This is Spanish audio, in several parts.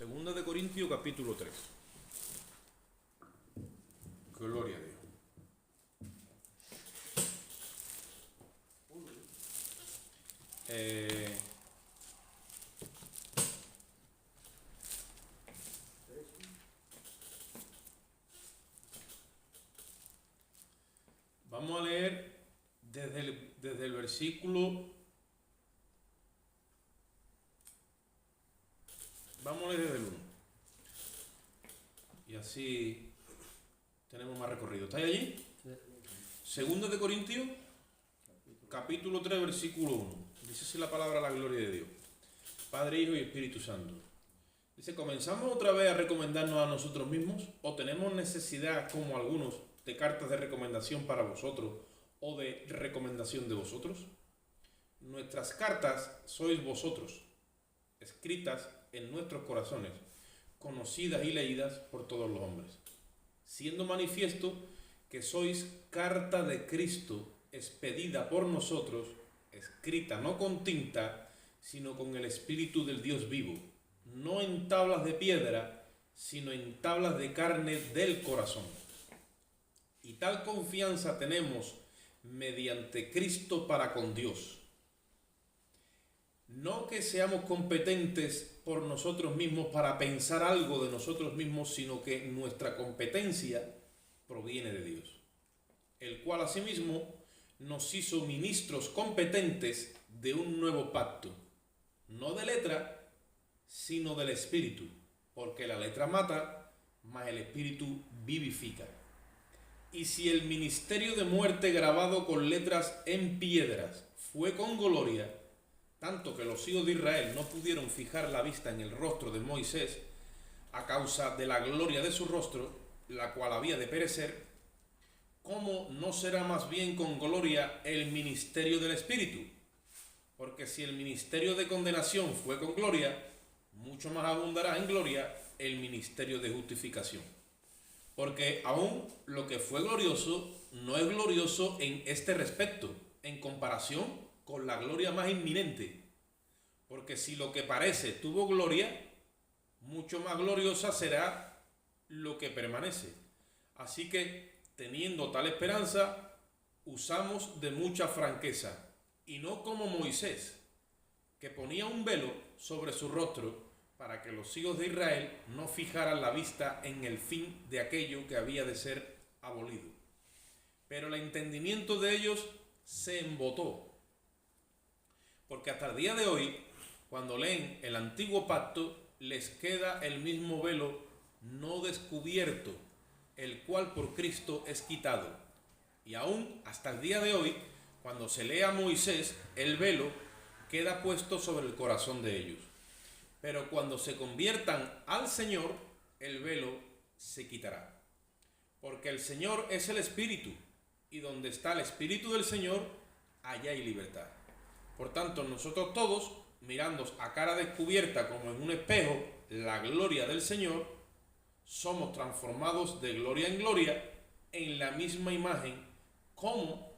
Segunda de Corintios, capítulo 3. Gloria a Dios. Vamos a leer desde el versículo. Vamos a leer desde el 1. Y así tenemos más recorrido. ¿Estáis allí? Segunda de Corintios, capítulo 3, versículo 1. Dice así la palabra, la gloria de Dios. Padre, Hijo y Espíritu Santo. Dice, ¿comenzamos otra vez a recomendarnos a nosotros mismos? ¿O tenemos necesidad, como algunos, de cartas de recomendación para vosotros o de recomendación de vosotros? Nuestras cartas sois vosotros, escritas en nuestros corazones, conocidas y leídas por todos los hombres, siendo manifiesto que sois carta de Cristo, expedida por nosotros, escrita no con tinta, sino con el Espíritu del Dios vivo, no en tablas de piedra, sino en tablas de carne del corazón. Y tal confianza tenemos mediante Cristo para con Dios. No que seamos competentes por nosotros mismos para pensar algo de nosotros mismos, sino que nuestra competencia proviene de Dios, el cual asimismo nos hizo ministros competentes de un nuevo pacto, no de letra, sino del Espíritu, porque la letra mata, mas el Espíritu vivifica. Y si el ministerio de muerte grabado con letras en piedras fue con gloria, tanto que los hijos de Israel no pudieron fijar la vista en el rostro de Moisés a causa de la gloria de su rostro, la cual había de perecer, ¿cómo no será más bien con gloria el ministerio del Espíritu? Porque si el ministerio de condenación fue con gloria, mucho más abundará en gloria el ministerio de justificación. Porque aún lo que fue glorioso no es glorioso en este respecto, en comparación con la gloria más inminente. Porque si lo que parece tuvo gloria, mucho más gloriosa será lo que permanece. Así que, teniendo tal esperanza, usamos de mucha franqueza, y no como Moisés, que ponía un velo sobre su rostro para que los hijos de Israel no fijaran la vista en el fin de aquello que había de ser abolido. Pero el entendimiento de ellos se embotó, porque hasta el día de hoy, cuando leen el antiguo pacto, les queda el mismo velo no descubierto, el cual por Cristo es quitado. Y aún hasta el día de hoy, cuando se lee a Moisés, el velo queda puesto sobre el corazón de ellos. Pero cuando se conviertan al Señor, el velo se quitará. Porque el Señor es el Espíritu, y donde está el Espíritu del Señor, allá hay libertad. Por tanto, nosotros todos, mirando a cara descubierta como en un espejo la gloria del Señor, somos transformados de gloria en gloria en la misma imagen como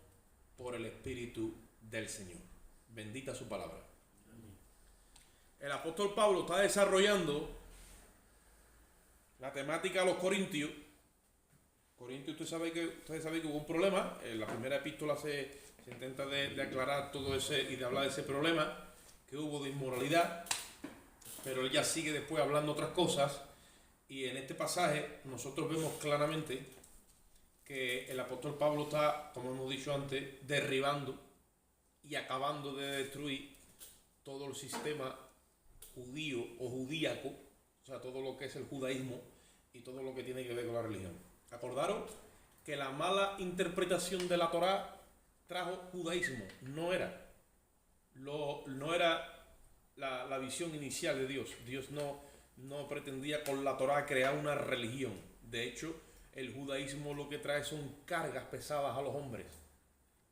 por el Espíritu del Señor. Bendita su palabra. El apóstol Pablo está desarrollando la temática de los Corintios. Ustedes saben que hubo un problema. En la primera epístola se intenta de aclarar todo ese y de hablar de ese problema que hubo de inmoralidad, pero él ya sigue después hablando otras cosas, y en este pasaje nosotros vemos claramente que el apóstol Pablo está, como hemos dicho antes, derribando y acabando de destruir todo el sistema judío o judíaco, o sea, todo lo que es el judaísmo y todo lo que tiene que ver con la religión. Acordaros que la mala interpretación de la Torá trajo judaísmo, no era la visión inicial de Dios. Dios no pretendía con la Torá crear una religión. De hecho, el judaísmo lo que trae son cargas pesadas a los hombres,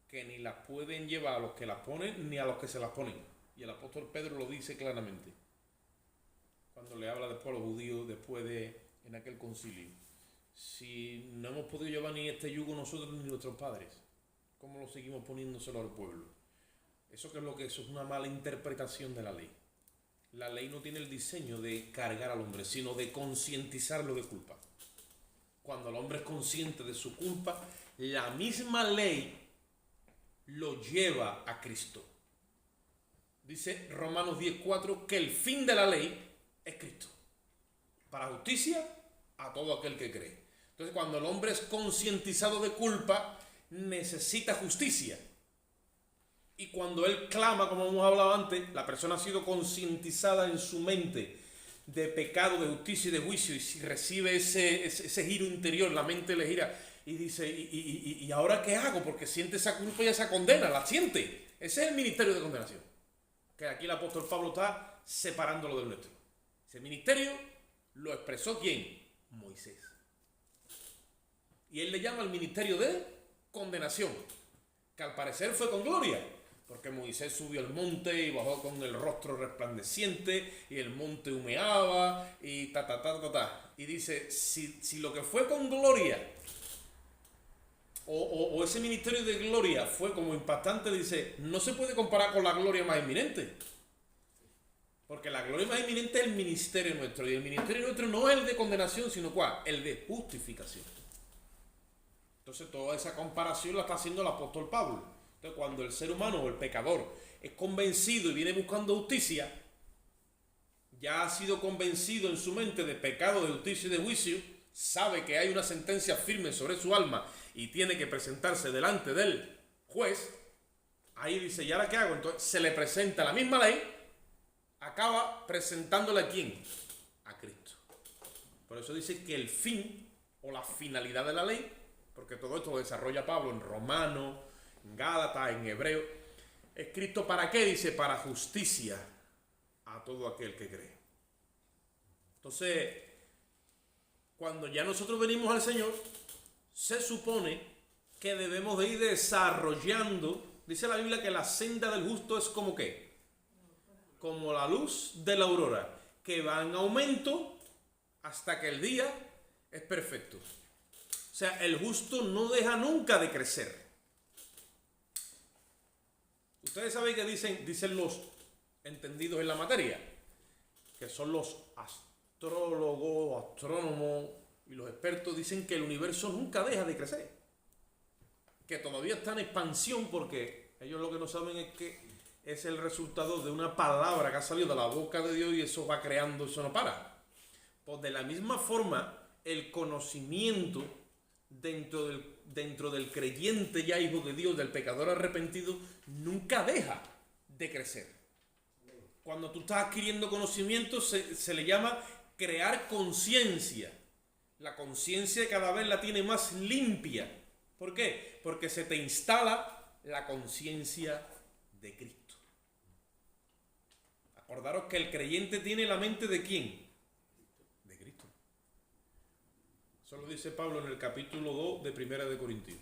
que ni las pueden llevar a los que las ponen ni a los que se las ponen. Y el apóstol Pedro lo dice claramente cuando le habla después a los judíos en aquel concilio. Si no hemos podido llevar ni este yugo nosotros ni nuestros padres, ¿cómo lo seguimos poniéndoselo al pueblo? Eso es una mala interpretación de la ley. La ley no tiene el diseño de cargar al hombre, sino de concientizarlo de culpa. Cuando el hombre es consciente de su culpa, la misma ley lo lleva a Cristo. Dice Romanos 10:4 que el fin de la ley es Cristo, para justicia a todo aquel que cree. Entonces, cuando el hombre es concientizado de culpa, necesita justicia. Y cuando él clama, como hemos hablado antes, la persona ha sido concientizada en su mente de pecado, de justicia y de juicio, y si recibe ese giro interior, la mente le gira y dice, ¿y ahora qué hago? Porque siente esa culpa y esa condena, la siente. Ese es el ministerio de condenación, que aquí el apóstol Pablo está separándolo del nuestro. Ese ministerio lo expresó ¿quién? Moisés. Y él le llama el ministerio de condenación, que al parecer fue con gloria, porque Moisés subió al monte y bajó con el rostro resplandeciente y el monte humeaba y Y dice, si lo que fue con gloria o ese ministerio de gloria fue como impactante, dice, no se puede comparar con la gloria más inminente. Porque la gloria más inminente es el ministerio nuestro, y el ministerio nuestro no es el de condenación, sino ¿cuál? El de justificación. Entonces toda esa comparación la está haciendo el apóstol Pablo. Entonces cuando el ser humano o el pecador es convencido y viene buscando justicia, ya ha sido convencido en su mente de pecado, de justicia y de juicio, sabe que hay una sentencia firme sobre su alma y tiene que presentarse delante del juez, ahí dice, ¿y ahora qué hago? Entonces se le presenta la misma ley, acaba presentándole ¿a quién? A Cristo. Por eso dice que el fin o la finalidad de la ley, porque todo esto lo desarrolla Pablo en Romanos, en Gálatas, en Hebreo, es Cristo ¿para qué? Dice, para justicia a todo aquel que cree. Entonces, cuando ya nosotros venimos al Señor, se supone que debemos de ir desarrollando, dice la Biblia que la senda del justo es como ¿qué? Como la luz de la aurora, que va en aumento hasta que el día es perfecto. O sea, el justo no deja nunca de crecer. Ustedes saben que dicen los entendidos en la materia, que son los astrólogos, astrónomos y los expertos, dicen que el universo nunca deja de crecer, que todavía está en expansión, porque ellos lo que no saben es que es el resultado de una palabra que ha salido de la boca de Dios y eso va creando, eso no para. Pues de la misma forma, el conocimiento dentro del creyente ya hijo de Dios, del pecador arrepentido, nunca deja de crecer. Cuando tú estás adquiriendo conocimiento se le llama crear conciencia. La conciencia cada vez la tiene más limpia. ¿Por qué? Porque se te instala la conciencia de Cristo. Acordaros que el creyente tiene la mente ¿de quién? De Cristo. Eso lo dice Pablo en el capítulo 2 de Primera de Corintios.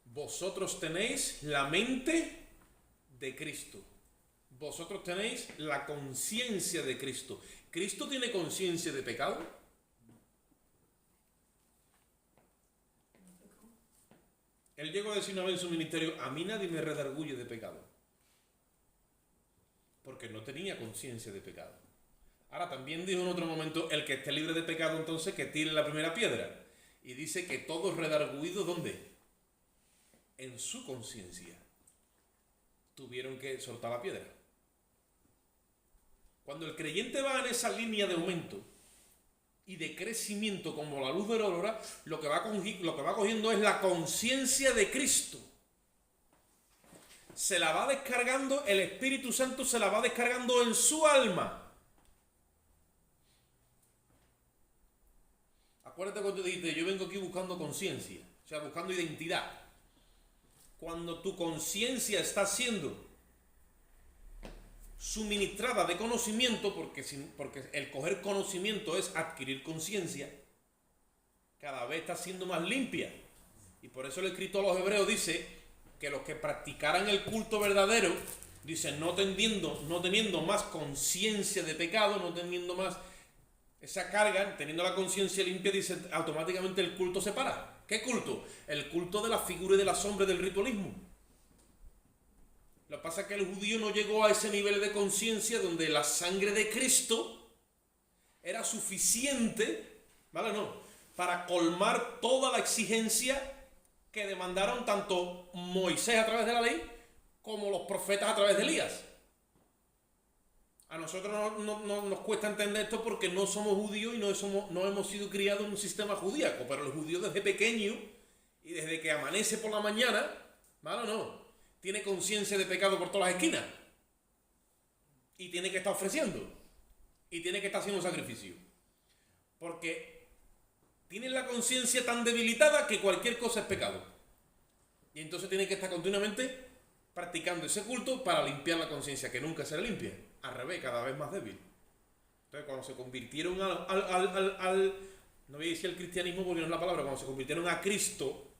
Vosotros tenéis la mente de Cristo. Vosotros tenéis la conciencia de Cristo. ¿Cristo tiene conciencia de pecado? Él llegó a decir una vez en su ministerio, a mí nadie me redarguye de pecado. Porque no tenía conciencia de pecado. Ahora también dijo en otro momento, el que esté libre de pecado entonces que tire la primera piedra. Y dice que todos redarguidos, ¿dónde? En su conciencia tuvieron que soltar la piedra. Cuando el creyente va en esa línea de aumento y de crecimiento como la luz de la aurora, lo que va cogiendo es la conciencia de Cristo. Se la va descargando, el Espíritu Santo se la va descargando en su alma. Acuérdate cuando te dijiste, yo vengo aquí buscando conciencia, o sea, buscando identidad. Cuando tu conciencia está siendo suministrada de conocimiento, porque el coger conocimiento es adquirir conciencia, cada vez está siendo más limpia. Y por eso el escritor a los Hebreos dice que los que practicaran el culto verdadero, dice, no teniendo más conciencia de pecado, no teniendo más esa carga, teniendo la conciencia limpia, dice, automáticamente el culto se para. ¿Qué culto? El culto de la figura y de la sombra del ritualismo. Lo que pasa es que el judío no llegó a ese nivel de conciencia donde la sangre de Cristo era suficiente, ¿vale? No, para colmar toda la exigencia que demandaron tanto Moisés a través de la ley como los profetas a través de Elías. A nosotros no nos cuesta entender esto porque no somos judíos y no hemos sido criados en un sistema judíaco, pero el judío desde pequeño y desde que amanece por la mañana, ¿vale? No, tiene conciencia de pecado por todas las esquinas y tiene que estar ofreciendo y tiene que estar haciendo sacrificio, porque tiene la conciencia tan debilitada que cualquier cosa es pecado, y entonces tiene que estar continuamente practicando ese culto para limpiar la conciencia, que nunca se le limpia, al revés, cada vez más débil. Entonces cuando se convirtieron no voy a decir el cristianismo porque no es la palabra, cuando se convirtieron a Cristo,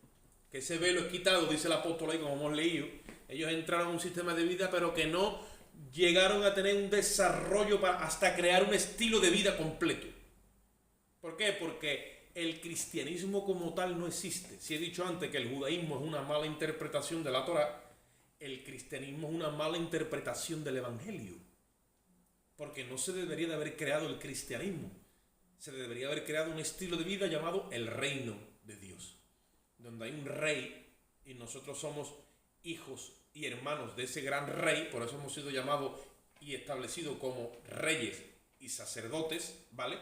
que ese velo es quitado, dice el apóstol ahí como hemos leído, ellos entraron a un sistema de vida pero que no llegaron a tener un desarrollo hasta crear un estilo de vida completo. ¿Por qué? Porque el cristianismo como tal no existe. Si he dicho antes que el judaísmo es una mala interpretación de la Torá, el cristianismo es una mala interpretación del evangelio, porque no se debería de haber creado el cristianismo, se debería haber creado un estilo de vida llamado el reino de Dios, donde hay un rey y nosotros somos hijos y hermanos de ese gran rey. Por eso hemos sido llamados y establecidos como reyes y sacerdotes, ¿vale?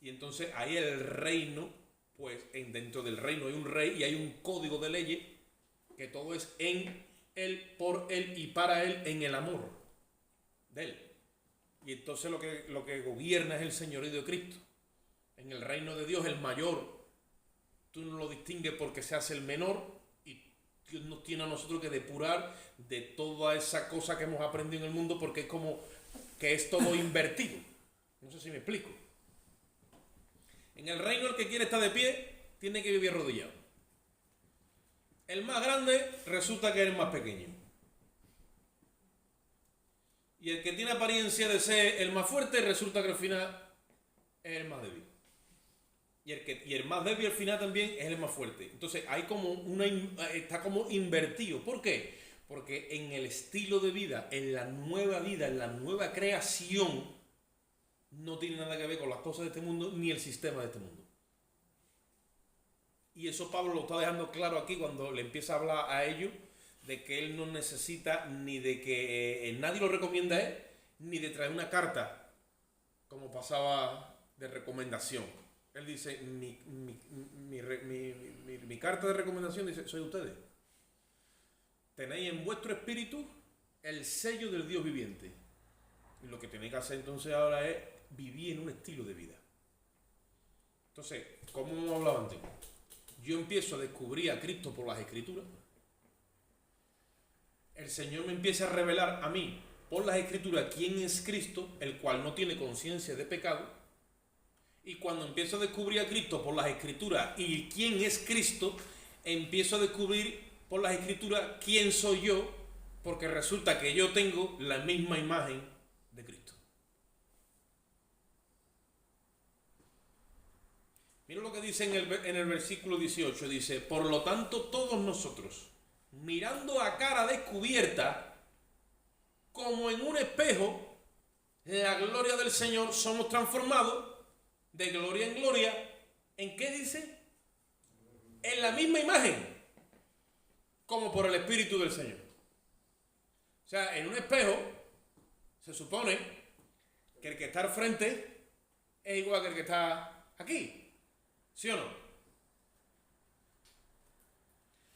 Y entonces ahí el reino, pues dentro del reino hay un rey y hay un código de leyes, que todo es en él, por él y para él, en el amor de él. Y entonces lo que gobierna es el señorío de Cristo. En el reino de Dios el mayor, tú no lo distingues porque se hace el menor, y Dios nos tiene a nosotros que depurar de toda esa cosa que hemos aprendido en el mundo, porque es como que es todo invertido. No sé si me explico. En el reino el que quiere estar de pie tiene que vivir arrodillado. El más grande resulta que es el más pequeño. Y el que tiene apariencia de ser el más fuerte resulta que al final es el más débil. Y el más débil al final también es el más fuerte. Entonces hay como está como invertido. ¿Por qué? Porque en el estilo de vida, en la nueva creación, no tiene nada que ver con las cosas de este mundo ni el sistema de este mundo. Y eso Pablo lo está dejando claro aquí cuando le empieza a hablar a ellos de que él no necesita ni de que nadie lo recomienda a él, ni de traer una carta, como pasaba de recomendación. Él dice, mi carta de recomendación, dice, soy ustedes. Tenéis en vuestro espíritu el sello del Dios viviente. Y lo que tenéis que hacer entonces ahora es vivir en un estilo de vida. Entonces, ¿cómo hemos hablado antes? Yo empiezo a descubrir a Cristo por las Escrituras. El Señor me empieza a revelar a mí por las Escrituras quién es Cristo, el cual no tiene conciencia de pecado. Y cuando empiezo a descubrir a Cristo por las Escrituras y quién es Cristo, empiezo a descubrir por las Escrituras quién soy yo, porque resulta que yo tengo la misma imagen de Cristo. Mira lo que dice en el versículo 18, dice, por lo tanto todos nosotros, mirando a cara descubierta, como en un espejo, la gloria del Señor, somos transformados de gloria en gloria. ¿En qué dice? En la misma imagen, como por el Espíritu del Señor. O sea, en un espejo, se supone que el que está al frente es igual que el que está aquí. ¿Sí o no?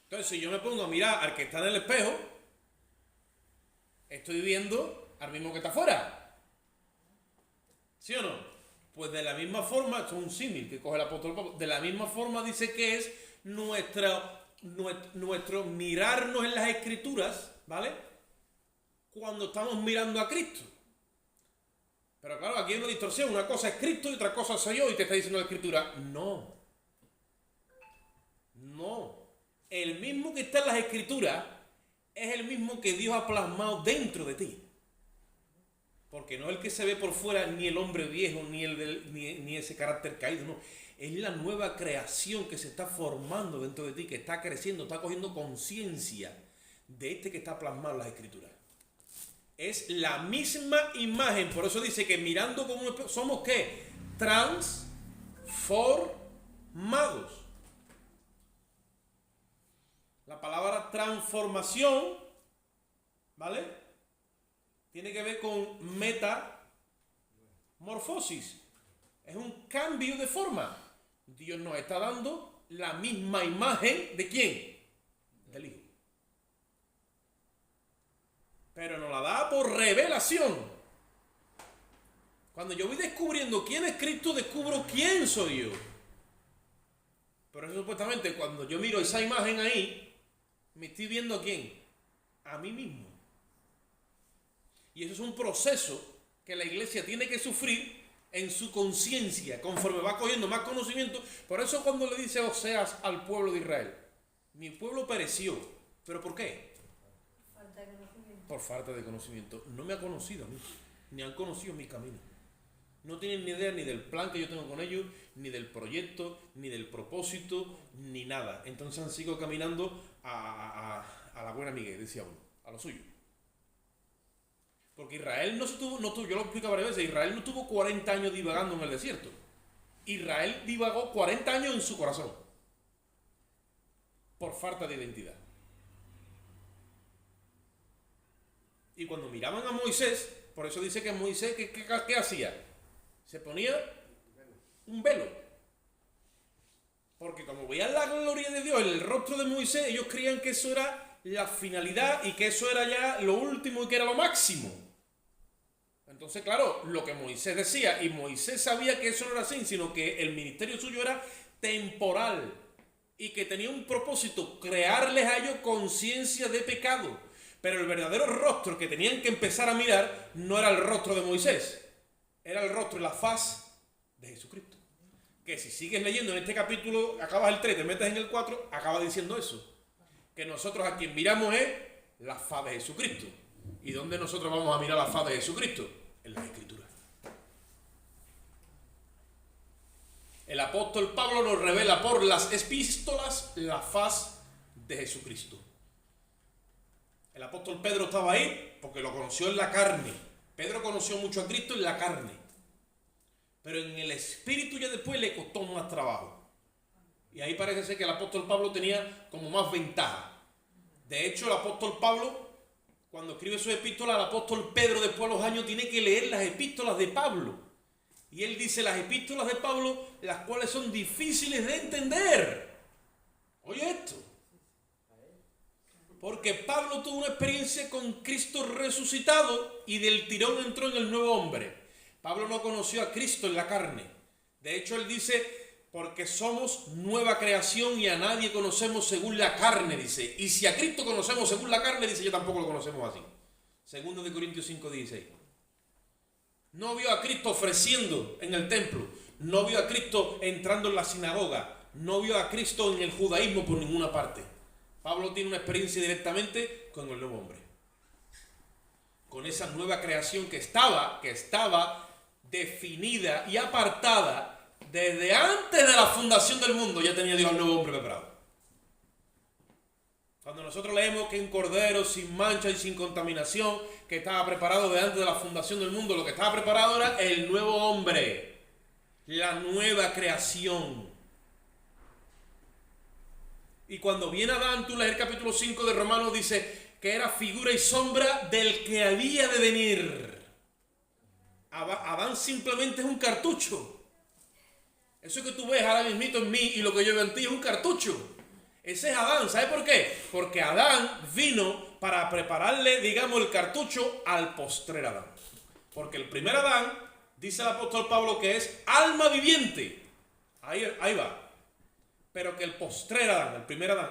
Entonces, si yo me pongo a mirar al que está en el espejo, estoy viendo al mismo que está afuera. ¿Sí o no? Pues de la misma forma, esto es un símil que coge el apóstol Pablo, de la misma forma dice que es nuestro mirarnos en las Escrituras, ¿vale? Cuando estamos mirando a Cristo. Pero claro, aquí hay una distorsión. Una cosa es Cristo y otra cosa soy yo, y te está diciendo la Escritura. No. El mismo que está en las Escrituras es el mismo que Dios ha plasmado dentro de ti. Porque no es el que se ve por fuera, ni el hombre viejo, ni ese carácter caído, no. Es la nueva creación que se está formando dentro de ti, que está creciendo, está cogiendo conciencia de este que está plasmado en las Escrituras. Es la misma imagen, por eso dice que mirando como un espejo, somos ¿qué? Transformados. La palabra transformación, ¿vale? Tiene que ver con metamorfosis. Es un cambio de forma. Dios nos está dando la misma imagen ¿de quién? Del Hijo. Pero nos la da por revelación. Cuando yo voy descubriendo quién es Cristo, descubro quién soy yo. Pero eso supuestamente cuando yo miro esa imagen ahí, me estoy viendo a quién, a mí mismo. Y eso es un proceso que la iglesia tiene que sufrir en su conciencia, conforme va cogiendo más conocimiento. Por eso cuando le dice Oseas al pueblo de Israel, mi pueblo pereció. ¿Pero por qué? Por falta de conocimiento. No me ha conocido a mí, ni han conocido mi camino. No tienen ni idea ni del plan que yo tengo con ellos, ni del proyecto, ni del propósito, ni nada. Entonces han seguido caminando a la buena Miguel, decía uno, a lo suyo. Porque Israel no tuvo, yo lo explico varias veces, Israel no tuvo 40 años divagando en el desierto. Israel divagó 40 años en su corazón. Por falta de identidad. Y cuando miraban a Moisés, por eso dice que Moisés, ¿qué hacía? Se ponía un velo. Porque como veían la gloria de Dios en el rostro de Moisés, ellos creían que eso era la finalidad y que eso era ya lo último y que era lo máximo. Entonces, claro, lo que Moisés decía, y Moisés sabía que eso no era así, sino que el ministerio suyo era temporal y que tenía un propósito, crearles a ellos conciencia de pecado. Pero el verdadero rostro que tenían que empezar a mirar no era el rostro de Moisés, era el rostro y la faz de Jesucristo. Que si sigues leyendo en este capítulo, acabas el 3, te metes en el 4, acaba diciendo eso. Que nosotros a quien miramos es la faz de Jesucristo. ¿Y dónde nosotros vamos a mirar la faz de Jesucristo? En las Escrituras. El apóstol Pablo nos revela por las epístolas la faz de Jesucristo. El apóstol Pedro estaba ahí porque lo conoció en la carne. Pedro conoció mucho a Cristo en la carne. Pero en el espíritu ya después le costó más trabajo. Y ahí parece ser que el apóstol Pablo tenía como más ventaja. De hecho, el apóstol Pablo, cuando escribe sus epístolas, el apóstol Pedro después de los años tiene que leer las epístolas de Pablo. Y él dice las epístolas de Pablo, las cuales son difíciles de entender. Oye esto. Porque Pablo tuvo una experiencia con Cristo resucitado y del tirón entró en el nuevo hombre. Pablo no conoció a Cristo en la carne. De hecho, él dice, porque somos nueva creación y a nadie conocemos según la carne, dice. Y si a Cristo conocemos según la carne, dice, yo tampoco lo conocemos así. Segundo de Corintios 5:16. No vio a Cristo ofreciendo en el templo. No vio a Cristo entrando en la sinagoga. No vio a Cristo en el judaísmo por ninguna parte. Pablo tiene una experiencia directamente con el nuevo hombre. Con esa nueva creación que estaba definida y apartada desde antes de la fundación del mundo. Ya tenía Dios al nuevo hombre preparado. Cuando nosotros leemos que un cordero sin mancha y sin contaminación, que estaba preparado de antes de la fundación del mundo, lo que estaba preparado era el nuevo hombre, la nueva creación. Y cuando viene Adán, tú lees el capítulo 5 de Romanos, dice que era figura y sombra del que había de venir. Adán simplemente es un cartucho. Eso que tú ves ahora mismito en mí y lo que yo veo en ti es un cartucho. Ese es Adán. ¿Sabe por qué? Porque Adán vino para prepararle, digamos, el cartucho al postrer Adán. Porque el primer Adán, dice el apóstol Pablo, que es alma viviente. Ahí va. Pero que el postrer Adán,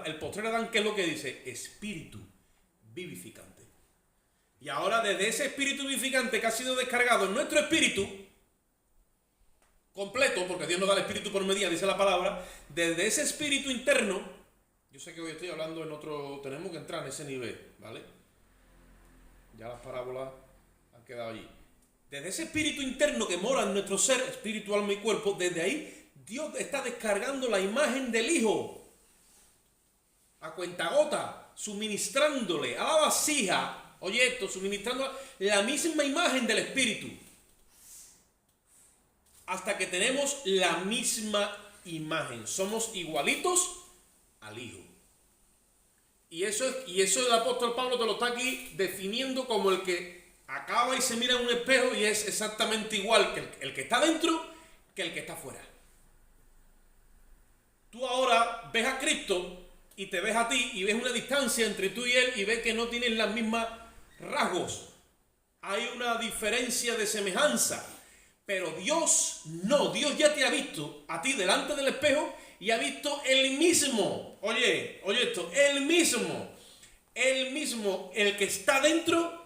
el postrer Adán, ¿qué es lo que dice? Espíritu vivificante. Y ahora desde ese espíritu vivificante que ha sido descargado en nuestro espíritu completo, porque Dios nos da el espíritu por medida, dice la palabra, desde ese espíritu interno, yo sé que hoy estoy hablando en otro, tenemos que entrar en ese nivel, ¿vale? Ya las parábolas han quedado allí. Desde ese espíritu interno que mora en nuestro ser, espíritu, alma y cuerpo, desde ahí Dios está descargando la imagen del Hijo a cuentagota suministrándole a la vasija, oye esto, suministrándole la misma imagen del Espíritu, hasta que tenemos la misma imagen, somos igualitos al Hijo. Y eso el apóstol Pablo te lo está aquí definiendo como el que acaba y se mira en un espejo y es exactamente igual que el que está dentro que el que está afuera. Tú ahora ves a Cristo y te ves a ti y ves una distancia entre tú y Él y ves que no tienen las mismas rasgos. Hay una diferencia de semejanza. Pero Dios no, Dios ya te ha visto a ti delante del espejo y ha visto Él mismo. Oye esto, Él mismo, el que está dentro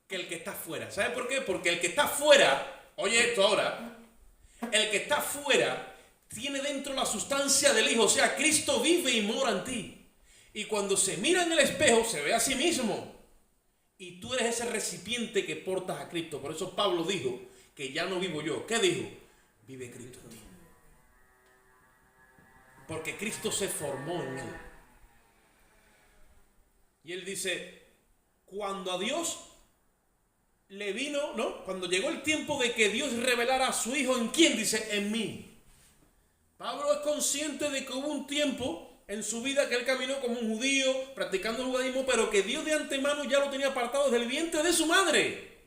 que el que está fuera. ¿Sabes por qué? Porque el que está fuera, oye esto ahora, el que está fuera tiene dentro la sustancia del Hijo, o sea, Cristo vive y mora en ti. Y cuando se mira en el espejo, se ve a sí mismo. Y tú eres ese recipiente que portas a Cristo. Por eso Pablo dijo que ya no vivo yo. ¿Qué dijo? Vive Cristo en ti. Porque Cristo se formó en él. Y él dice, cuando a Dios le vino, ¿no? Cuando llegó el tiempo de que Dios revelara a su Hijo, ¿en quién? Dice, en mí. Pablo es consciente de que hubo un tiempo en su vida que él caminó como un judío, practicando el judaísmo, pero que Dios de antemano ya lo tenía apartado desde el vientre de su madre.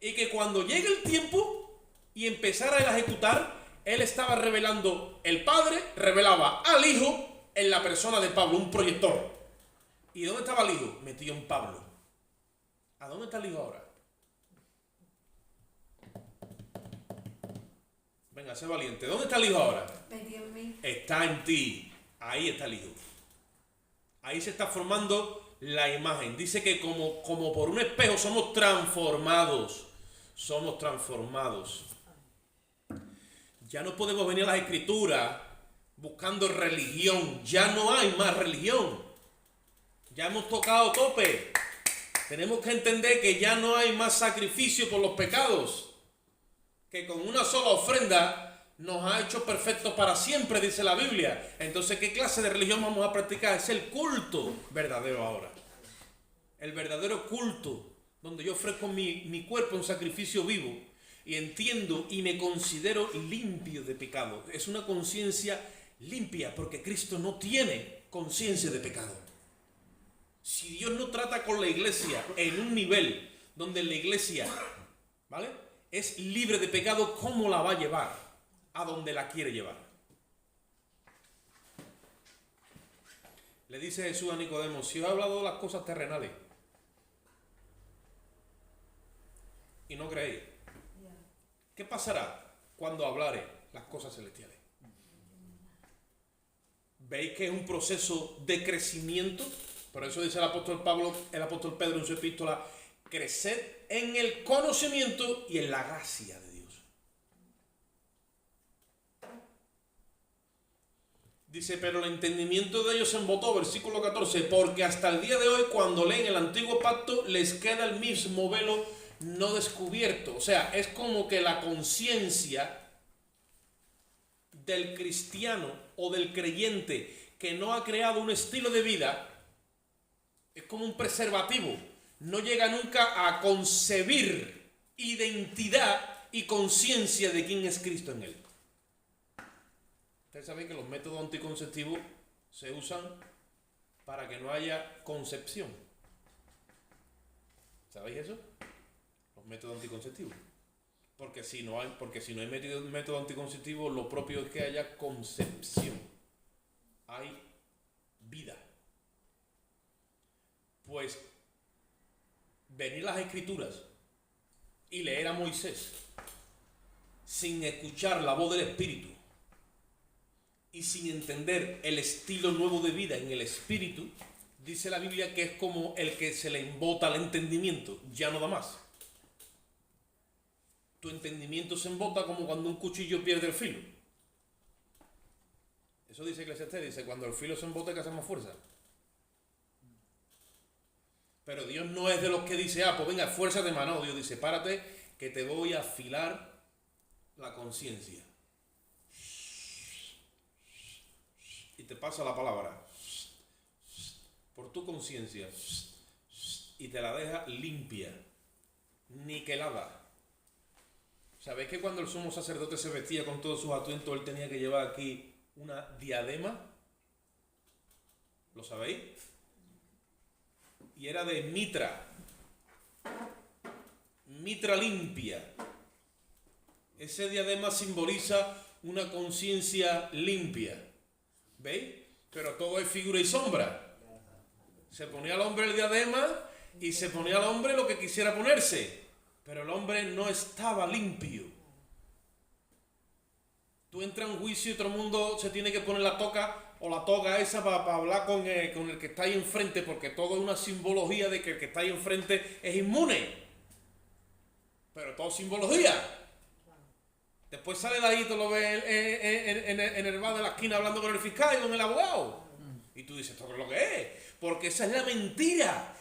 Y que cuando llegue el tiempo y empezara a ejecutar, él estaba revelando, el Padre revelaba al Hijo en la persona de Pablo, un proyector. ¿Y dónde estaba el Hijo? Metido en Pablo. ¿A dónde está el Hijo ahora? Venga, sé valiente. ¿Dónde está el Hijo ahora? Metido en mí. Está en ti. Ahí está el Hijo. Ahí se está formando la imagen. Dice que como por un espejo somos transformados. Somos transformados. Ya no podemos venir a las Escrituras buscando religión. Ya no hay más religión. Ya hemos tocado tope. Tenemos que entender que ya no hay más sacrificio por los pecados. Que con una sola ofrenda nos ha hecho perfectos para siempre, dice la Biblia. Entonces, ¿qué clase de religión vamos a practicar? Es el culto verdadero ahora. El verdadero culto, donde yo ofrezco mi cuerpo en sacrificio vivo y entiendo y me considero limpio de pecado. Es una conciencia limpia, porque Cristo no tiene conciencia de pecado. Si Dios no trata con la iglesia en un nivel donde la iglesia, ¿vale?, es libre de pecado, ¿cómo la va a llevar a donde la quiere llevar? Le dice Jesús a Nicodemo, si os he hablado de las cosas terrenales y no creéis, ¿qué pasará cuando hablare las cosas celestiales? ¿Veis que es un proceso de crecimiento? Por eso dice el apóstol Pedro en su epístola, creced en el conocimiento y en la gracia de Dios. Dice, pero el entendimiento de ellos se embotó, versículo 14, porque hasta el día de hoy, cuando leen el antiguo pacto, les queda el mismo velo no descubierto. O sea, es como que la conciencia del cristiano o del creyente que no ha creado un estilo de vida es como un preservativo. No llega nunca a concebir identidad y conciencia de quién es Cristo en él. Ustedes saben que los métodos anticonceptivos se usan para que no haya concepción. ¿Sabéis eso? Los métodos anticonceptivos. Porque si no hay método anticonceptivo, lo propio es que haya concepción. Hay vida. Pues venir las Escrituras y leer a Moisés sin escuchar la voz del Espíritu y sin entender el estilo nuevo de vida en el Espíritu, dice la Biblia que es como el que se le embota el entendimiento, ya no da más. Tu entendimiento se embota como cuando un cuchillo pierde el filo. Eso dice Eclesiastés, dice, cuando el filo se embota hay que hacer más fuerza. Pero Dios no es de los que dice, pues venga, fuerza de mano. Dios dice, párate que te voy a afilar la conciencia. Y te pasa la palabra. por tu conciencia y te la deja limpia, niquelada. ¿Sabéis que cuando el sumo sacerdote se vestía con todos sus atuendos, él tenía que llevar aquí una diadema? ¿Lo sabéis? Y era de mitra limpia. Ese diadema simboliza una conciencia limpia. ¿Veis? Pero todo es figura y sombra. Se ponía al hombre el diadema y se ponía al hombre lo que quisiera ponerse. Pero el hombre no estaba limpio. Tú entras a un juicio y todo el mundo se tiene que poner la toga esa para hablar con el que está ahí enfrente, porque todo es una simbología de que el que está ahí enfrente es inmune. Pero todo es simbología. Después sale de ahí, tú lo ves en el bar de la esquina hablando con el fiscal y con el abogado. Y tú dices, ¿esto qué es lo que es? Porque esa es la mentira.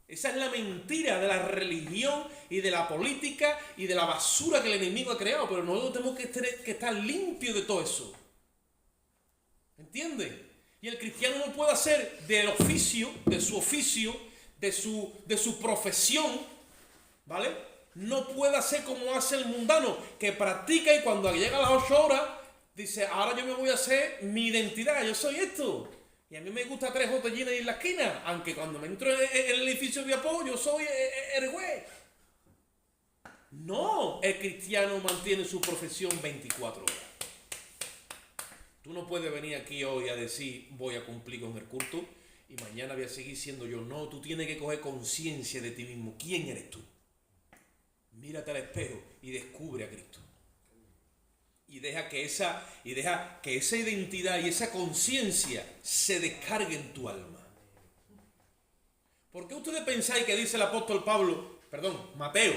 Esa es la mentira de la religión y de la política y de la basura que el enemigo ha creado. Pero nosotros tenemos que estar limpios de todo eso. ¿Entiendes? Y el cristiano no puede hacer del oficio, de su profesión, ¿vale? No puede hacer como hace el mundano, que practica y cuando llega a las 8 horas, dice, ahora yo me voy a hacer mi identidad, yo soy esto. Y a mí me gusta 3 botellines en la esquina, aunque cuando me entro en el edificio de apoyo, yo soy el güey. No, el cristiano mantiene su profesión 24 horas. Tú no puedes venir aquí hoy a decir, voy a cumplir con el culto, y mañana voy a seguir siendo yo. No, tú tienes que coger conciencia de ti mismo. ¿Quién eres tú? Mírate al espejo y descubre a Cristo. Y deja que esa identidad y esa conciencia se descargue en tu alma. ¿Por qué ustedes pensáis que dice el apóstol Mateo,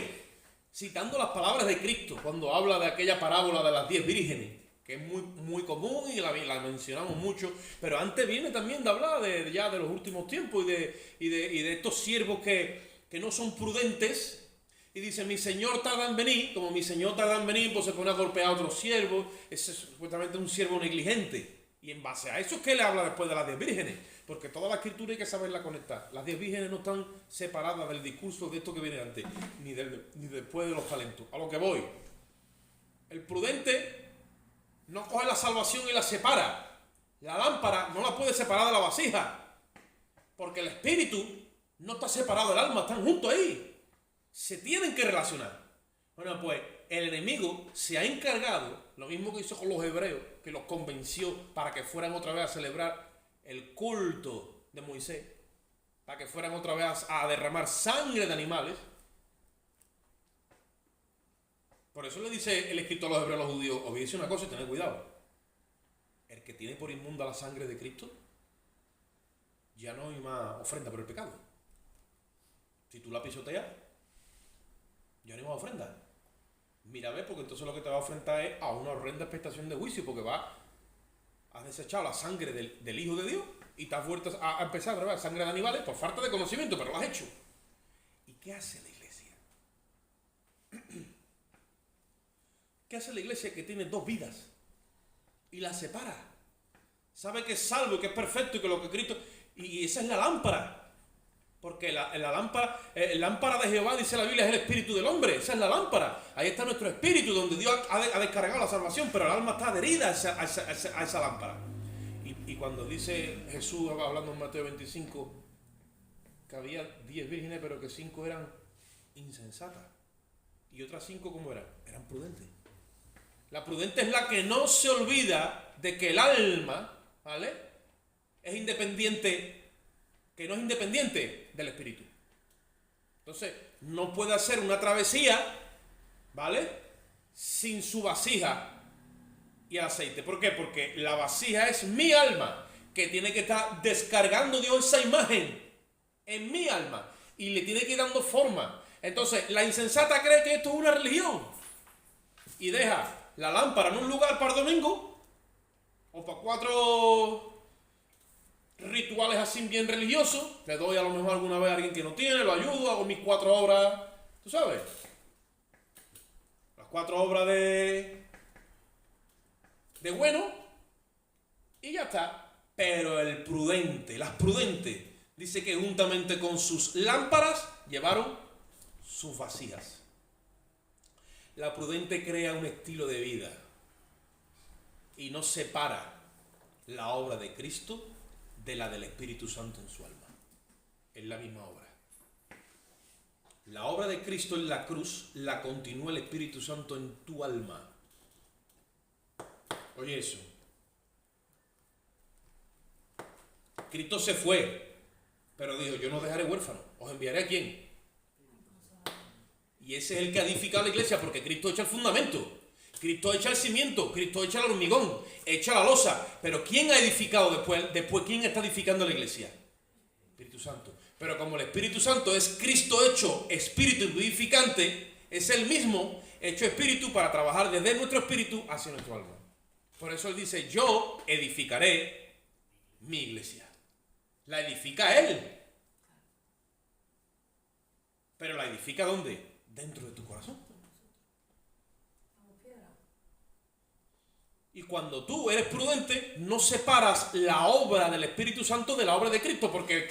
citando las palabras de Cristo, cuando habla de aquella parábola de las 10 vírgenes, que es muy, muy común y la mencionamos mucho, pero antes viene también de hablar de los últimos tiempos y de estos siervos que no son prudentes? Y dice, mi señor tarda en venir. Como mi señor tarda en venir, pues se pone a golpear a otros siervos. Ese es supuestamente un siervo negligente. Y en base a eso es que le habla después de las 10 vírgenes. Porque toda la escritura hay que saberla conectar. Las 10 vírgenes no están separadas del discurso de esto que viene antes, ni después de los talentos. A lo que voy. El prudente no coge la salvación y la separa. La lámpara no la puede separar de la vasija. Porque el espíritu no está separado del alma, están juntos ahí. Se tienen que relacionar. Bueno, pues el enemigo se ha encargado, lo mismo que hizo con los hebreos, que los convenció para que fueran otra vez a celebrar el culto de Moisés, para que fueran otra vez a derramar sangre de animales. Por eso le dice el escritor a los hebreos, a los judíos, os voy a decir una cosa y tened cuidado. El que tiene por inmunda la sangre de Cristo, ya no hay más ofrenda por el pecado. Si tú la pisoteas, ya no hay más ofrenda. Mira, ve, porque entonces lo que te va a enfrentar es a una horrenda expectación de juicio, porque has desechado la sangre del Hijo de Dios y te has vuelto a empezar a beber sangre de animales por falta de conocimiento, pero lo has hecho. ¿Y qué hace la iglesia? ¿Qué hace la iglesia que tiene 2 vidas y las separa? Sabe que es salvo y que es perfecto y que lo que Cristo... Y esa es la lámpara. Porque la lámpara de Jehová, dice la Biblia, es el espíritu del hombre. Esa es la lámpara. Ahí está nuestro espíritu, donde Dios ha descargado la salvación, pero el alma está adherida a esa lámpara. Y cuando dice Jesús, hablando en Mateo 25, que había 10 vírgenes, pero que 5 eran insensatas. Y otras 5, ¿cómo eran? Eran prudentes. La prudente es la que no se olvida de que el alma, ¿vale?, es independiente, que no es independiente del espíritu. Entonces, no puede hacer una travesía, ¿vale?, sin su vasija y aceite. ¿Por qué? Porque la vasija es mi alma, que tiene que estar descargando Dios esa imagen en mi alma y le tiene que ir dando forma. Entonces, la insensata cree que esto es una religión y deja la lámpara en un lugar para el domingo o para 4 rituales así bien religiosos. Le doy a lo mejor alguna vez a alguien que no tiene, lo ayudo, hago mis 4 obras, tú sabes, las 4 obras de bueno, y ya está. Pero el prudente, las prudentes, dice que juntamente con sus lámparas llevaron sus vasijas. La prudente crea un estilo de vida y no separa la obra de Cristo de la del Espíritu Santo en su alma. Es la misma obra. La obra de Cristo en la cruz la continúa el Espíritu Santo en tu alma. Oye eso. Cristo se fue, pero dijo, yo no os dejaré huérfano, os enviaré a quién. Y ese es el que ha edificado la iglesia, porque Cristo echa el fundamento, Cristo echa el cimiento, Cristo echa el hormigón, echa la losa. Pero ¿quién ha edificado después quién está edificando la iglesia? Espíritu Santo. Pero como el Espíritu Santo es Cristo hecho espíritu vivificante, es el mismo hecho espíritu para trabajar desde nuestro espíritu hacia nuestro alma. Por eso él dice, yo edificaré mi iglesia. La edifica él. Pero la edifica ¿dónde? Dentro de tu corazón. Y cuando tú eres prudente, no separas la obra del Espíritu Santo de la obra de Cristo, porque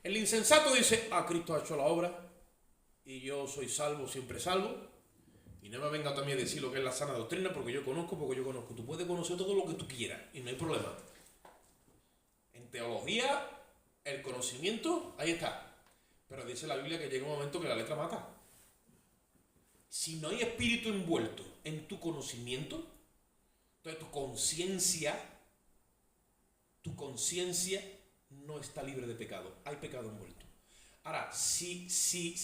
el insensato dice, Cristo ha hecho la obra y yo soy salvo, siempre salvo, y no me venga también a decir lo que es la sana doctrina, porque yo conozco. Tú puedes conocer todo lo que tú quieras y no hay problema. En teología, el conocimiento, ahí está. Pero dice la Biblia que llega un momento que la letra mata. Si no hay espíritu envuelto en tu conocimiento, entonces tu conciencia no está libre de pecado. Hay pecado envuelto. Ahora, si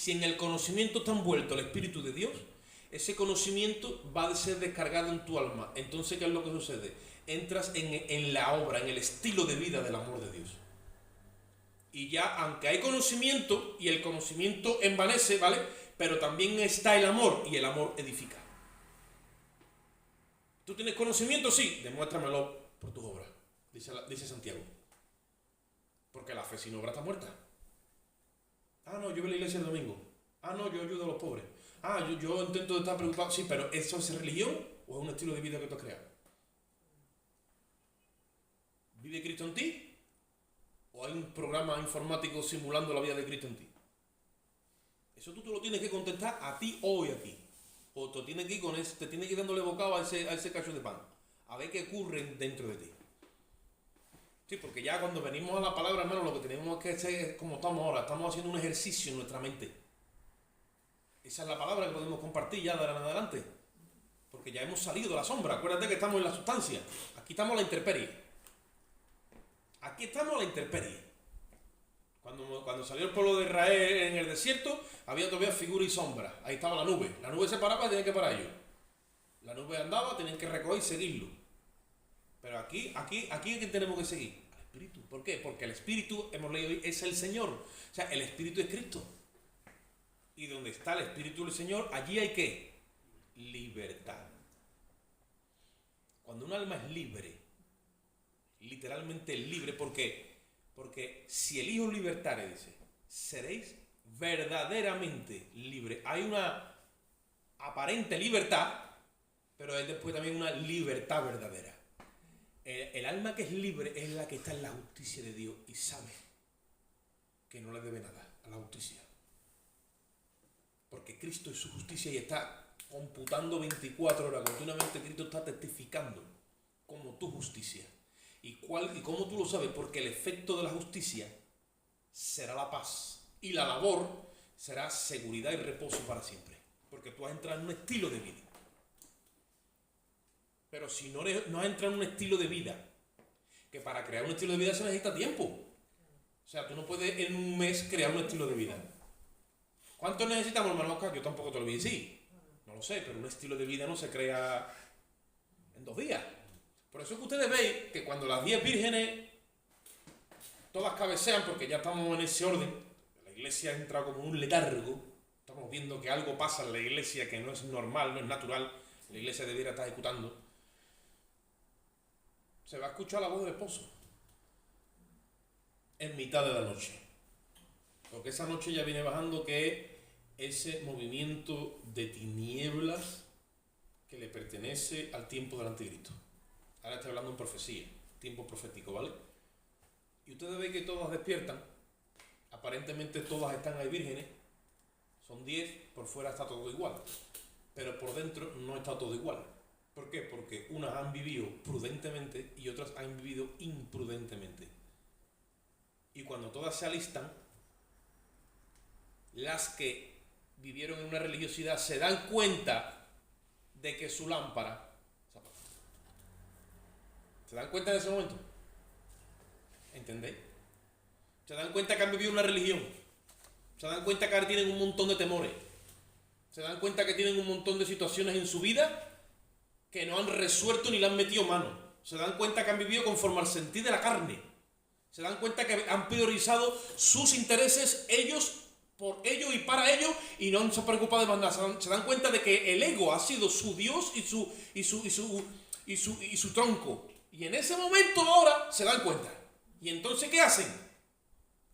en el conocimiento está envuelto el Espíritu de Dios, ese conocimiento va a ser descargado en tu alma. Entonces, ¿qué es lo que sucede? Entras en la obra, en el estilo de vida del amor de Dios. Y ya, aunque hay conocimiento, y el conocimiento envanece, ¿vale? Pero también está el amor, y el amor edifica. ¿Tú tienes conocimiento? Sí, demuéstramelo por tus obras, dice Santiago. Porque la fe sin obra está muerta. No, yo voy a la iglesia el domingo. No, yo ayudo a los pobres. Yo intento estar preocupado. Sí, pero ¿eso es religión o es un estilo de vida que tú has creado? ¿Vive Cristo en ti? ¿O hay un programa informático simulando la vida de Cristo en ti? Eso tú te lo tienes que contestar a ti hoy aquí. O te tienes que ir dándole bocado a ese cacho de pan. A ver qué ocurre dentro de ti. Sí, porque ya cuando venimos a la palabra, hermano, lo que tenemos que hacer es como estamos ahora. Estamos haciendo un ejercicio en nuestra mente. Esa es la palabra que podemos compartir ya de ahora en adelante. Porque ya hemos salido de la sombra. Acuérdate que estamos en la sustancia. Aquí estamos a la intemperie. Aquí estamos a la intemperie. Cuando salió el pueblo de Israel en el desierto, había todavía figura y sombra. Ahí estaba la nube. La nube se paraba y tenían que parar ellos. La nube andaba, tenían que recoger y seguirlo. Pero aquí ¿a quién tenemos que seguir? Al Espíritu. ¿Por qué? Porque el Espíritu, hemos leído hoy, es el Señor. O sea, el Espíritu es Cristo. Y donde está el Espíritu del Señor, allí hay ¿qué? Libertad. Cuando un alma es libre, literalmente libre, porque si el Hijo libertare, dice, seréis verdaderamente libres. Hay una aparente libertad, pero hay después también una libertad verdadera. El alma que es libre es la que está en la justicia de Dios y sabe que no le debe nada a la justicia. Porque Cristo es su justicia y está computando 24 horas. Continuamente Cristo está testificando como tu justicia. ¿Y cómo tú lo sabes? Porque el efecto de la justicia será la paz. Y la labor será seguridad y reposo para siempre. Porque tú has entrado en un estilo de vida. Pero si no has entrado en un estilo de vida, que para crear un estilo de vida se necesita tiempo. O sea, tú no puedes en un mes crear un estilo de vida. ¿Cuánto necesitamos, hermano Oscar? Yo tampoco te lo voy a decir. No lo sé, pero un estilo de vida no se crea en 2 días. Por eso es que ustedes veis que cuando las 10 vírgenes todas cabecean, porque ya estamos en ese orden, la iglesia ha entrado como un letargo, estamos viendo que algo pasa en la iglesia que no es normal, no es natural, la iglesia debiera estar ejecutando, se va a escuchar la voz del esposo en mitad de la noche. Porque esa noche ya viene bajando, que ese movimiento de tinieblas que le pertenece al tiempo del anticristo. Ahora estoy hablando en profecía. tiempo profético, ¿vale? Y ustedes ven que todas despiertan, aparentemente todas están ahí vírgenes, son 10, por fuera está todo igual, pero por dentro no está todo igual. ¿Por qué? Porque unas han vivido prudentemente y otras han vivido imprudentemente. Y cuando todas se alistan, las que vivieron en una religiosidad se dan cuenta de que su lámpara se apagó. ¿Se dan cuenta de ese momento? ¿Entendéis? Se dan cuenta que han vivido una religión. Se dan cuenta que ahora tienen un montón de temores. Se dan cuenta que tienen un montón de situaciones en su vida que no han resuelto ni le han metido mano. Se dan cuenta que han vivido conforme al sentir de la carne. Se dan cuenta que han priorizado sus intereses, ellos, por ellos y para ellos, y no se han preocupado de mandar. Se dan cuenta de que el ego ha sido su Dios y su tronco. Y en ese momento ahora se dan cuenta. ¿Y entonces qué hacen?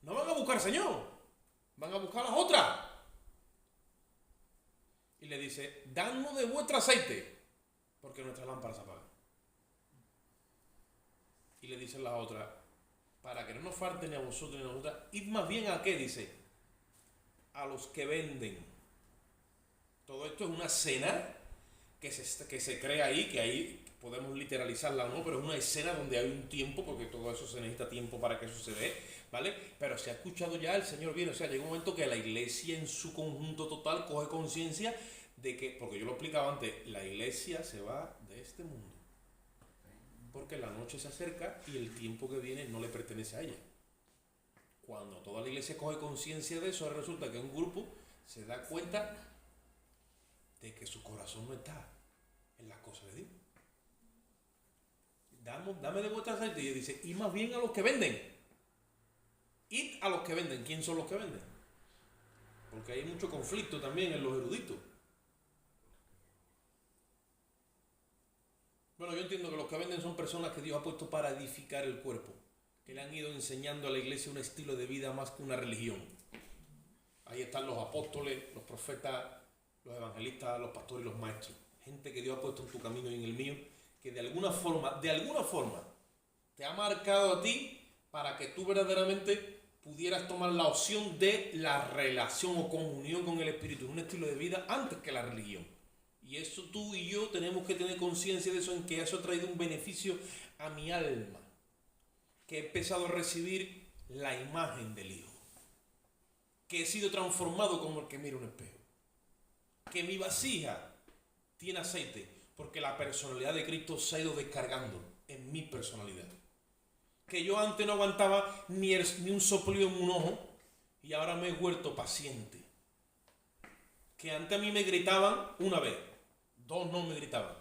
No van a buscar al Señor, van a buscar a las otras. Y le dice, danos de vuestro aceite, porque nuestra lámpara se apaga. Y le dicen las otras, para que no nos falte ni a vosotros ni a nosotras, id más bien a qué, dice, a los que venden. Todo esto es una escena que se crea ahí, que ahí podemos literalizarla o no, pero es una escena donde hay un tiempo, porque todo eso se necesita tiempo para que suceda, ¿vale? Pero se ha escuchado ya, el Señor viene, o sea, llega un momento que la iglesia en su conjunto total coge conciencia de que, porque yo lo explicaba antes, la iglesia se va de este mundo, porque la noche se acerca y el tiempo que viene no le pertenece a ella. Cuando toda la iglesia coge conciencia de eso, resulta que un grupo se da cuenta de que su corazón no está en las cosas de Dios. Dame de vuestra aceite. Y dice, y más bien a los que venden. Id a los que venden. ¿Quién son los que venden? Porque hay mucho conflicto también en los eruditos. Bueno, yo entiendo que los que venden son personas que Dios ha puesto para edificar el cuerpo, que le han ido enseñando a la iglesia un estilo de vida más que una religión. Ahí están los apóstoles, los profetas, los evangelistas, los pastores y los maestros. Gente que Dios ha puesto en tu camino y en el mío, que de alguna forma, te ha marcado a ti para que tú verdaderamente pudieras tomar la opción de la relación o comunión con el Espíritu, un estilo de vida antes que la religión. Y eso tú y yo tenemos que tener conciencia de eso, en que eso ha traído un beneficio a mi alma, que he empezado a recibir la imagen del Hijo, que he sido transformado como el que mira un espejo, que mi vasija tiene aceite, porque la personalidad de Cristo se ha ido descargando en mi personalidad. Que yo antes no aguantaba ni un soplío en un ojo y ahora me he vuelto paciente. Que antes a mí me gritaban una vez, 2 no me gritaban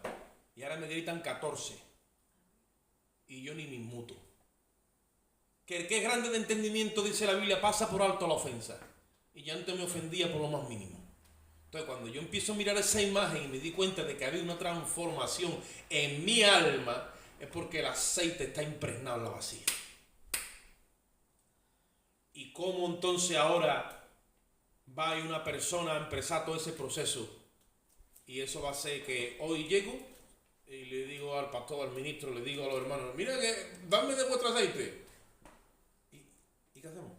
y ahora me gritan 14 y yo ni me inmuto. Que el que es grande de entendimiento, dice la Biblia, pasa por alto la ofensa, y yo antes me ofendía por lo más mínimo. Entonces, cuando yo empiezo a mirar esa imagen y me di cuenta de que había una transformación en mi alma, es porque el aceite está impregnado en la vasija. ¿Y cómo entonces ahora va a ir una persona a empezar todo ese proceso? Y eso va a ser que hoy llego y le digo al pastor, al ministro, le digo a los hermanos, mira que dame de vuestro aceite. ¿Y qué hacemos?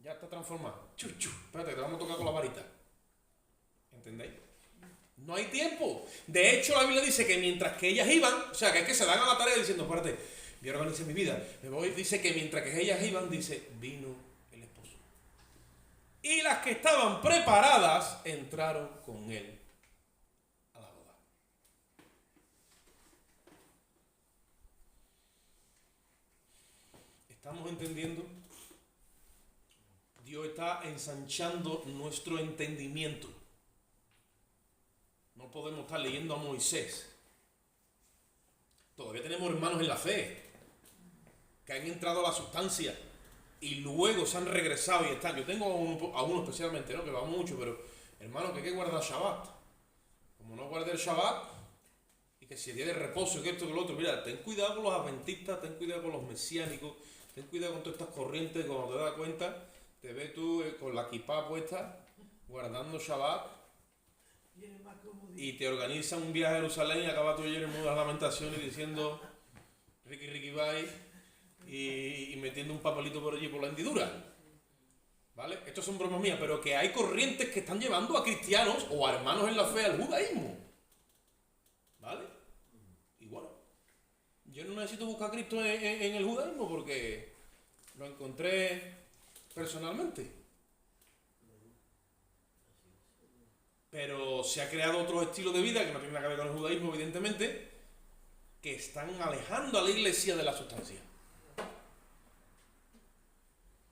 Ya está transformado. Espérate, te vamos a tocar con la varita. ¿Entendéis? No hay tiempo. De hecho, la Biblia dice que mientras que ellas iban, o sea, que es que se dan a la tarea diciendo, espérate, yo organicé mi vida. Me voy, dice que mientras que ellas iban, dice, vino el esposo. Y las que estaban preparadas entraron con él a la boda. ¿Estamos entendiendo? Dios está ensanchando nuestro entendimiento. No podemos estar leyendo a Moisés. Todavía tenemos hermanos en la fe que han entrado a la sustancia y luego se han regresado y están. Yo tengo a uno especialmente, ¿no?, que va mucho, pero hermano, que hay que guardar Shabbat. Como no guarde el Shabbat, y que si el día de reposo y que esto y que lo otro, mira, ten cuidado con los adventistas, ten cuidado con los mesiánicos, ten cuidado con todas estas corrientes. Cuando te das cuenta, te ves tú con la kipá puesta, guardando Shabbat, y te organizan un viaje a Jerusalén y acabas tú ayer en el mundo de las lamentaciones diciendo, Ricky Bye y metiendo un papelito por allí por la hendidura. ¿Vale? Estos son bromas mías, pero que hay corrientes que están llevando a cristianos o a hermanos en la fe al judaísmo. ¿Vale? Y bueno, yo no necesito buscar a Cristo en el judaísmo porque lo encontré personalmente. Pero se ha creado otro estilo de vida que no tiene nada que ver con el judaísmo, evidentemente, que están alejando a la iglesia de la sustancia.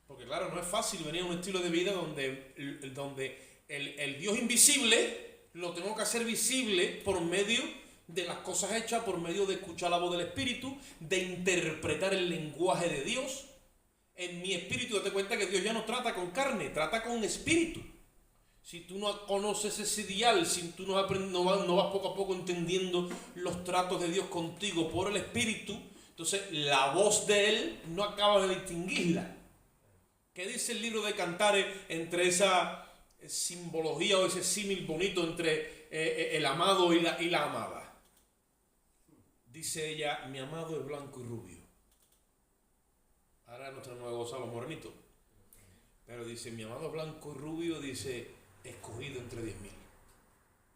Porque claro, no es fácil venir a un estilo de vida donde el Dios invisible lo tengo que hacer visible por medio de las cosas hechas, por medio de escuchar la voz del Espíritu, de interpretar el lenguaje de Dios. En mi espíritu, date cuenta que Dios ya no trata con carne, trata con espíritu. Si tú no conoces ese dial, si tú no vas poco a poco entendiendo los tratos de Dios contigo por el Espíritu, entonces la voz de Él no acabas de distinguirla. ¿Qué dice el libro de Cantares entre esa simbología o ese símil bonito entre el amado y la amada? Dice ella, mi amado es blanco y rubio. Ahora no tenemos que gozar los morenitos. Pero dice, mi amado es blanco y rubio, dice, escogido entre 10.000.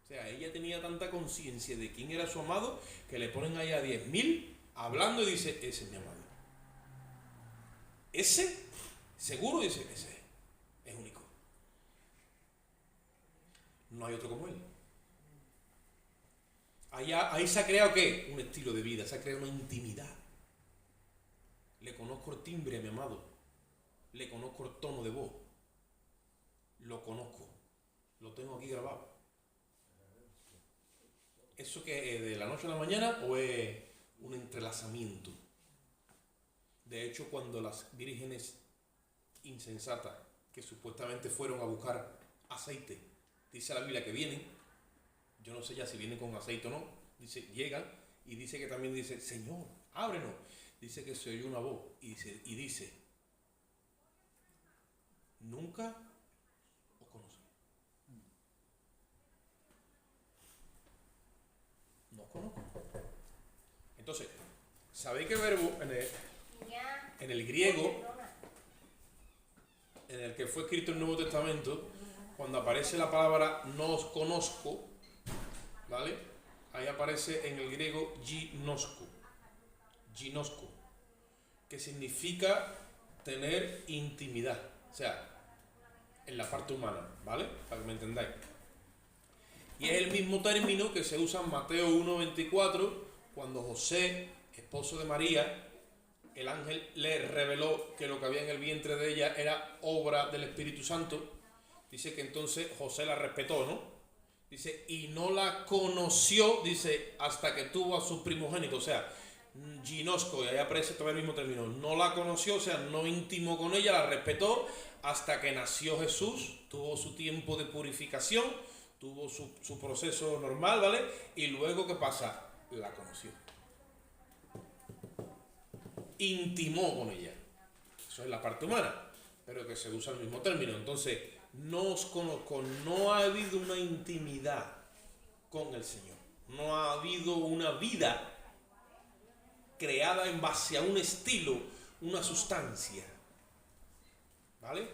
O sea, ella tenía tanta conciencia de quién era su amado que le ponen ahí a 10.000 hablando y dice, ese es mi amado. Ese, seguro, dice, ese es único. No hay otro como él. Ahí se ha creado, ¿qué? Un estilo de vida, se ha creado una intimidad. Le conozco el timbre a mi amado. Le conozco el tono de voz. Lo conozco. Lo tengo aquí grabado. ¿Eso qué es de la noche a la mañana o es un entrelazamiento? De hecho, cuando las vírgenes insensatas que supuestamente fueron a buscar aceite, dice la Biblia que vienen, yo no sé ya si vienen con aceite o no, dice, llegan y dice que también dice, Señor, ábrenos. Dice que se oyó una voz y dice, nunca os conocí. No os conozco. Entonces, ¿sabéis qué verbo en el griego, en el que fue escrito el Nuevo Testamento, cuando aparece la palabra no os conozco, ¿vale? Ahí aparece en el griego ginosko, que significa tener intimidad, o sea, en la parte humana, ¿vale? Para que me entendáis. Y es el mismo término que se usa en Mateo 1:24, cuando José, esposo de María, el ángel le reveló que lo que había en el vientre de ella era obra del Espíritu Santo. Dice que entonces José la respetó, ¿no? Dice, y no la conoció, dice, hasta que tuvo a su primogénito, o sea, ginosco, y ahí aparece todo el mismo término, no la conoció, o sea, no intimó con ella, la respetó, hasta que nació Jesús, tuvo su tiempo de purificación, tuvo su proceso normal, ¿vale? Y luego, ¿qué pasa? La conoció. Intimó con ella. Eso es la parte humana, pero que se usa el mismo término. Entonces, no os conozco, no ha habido una intimidad con el Señor. No ha habido una vida creada en base a un estilo, una sustancia. ¿Vale?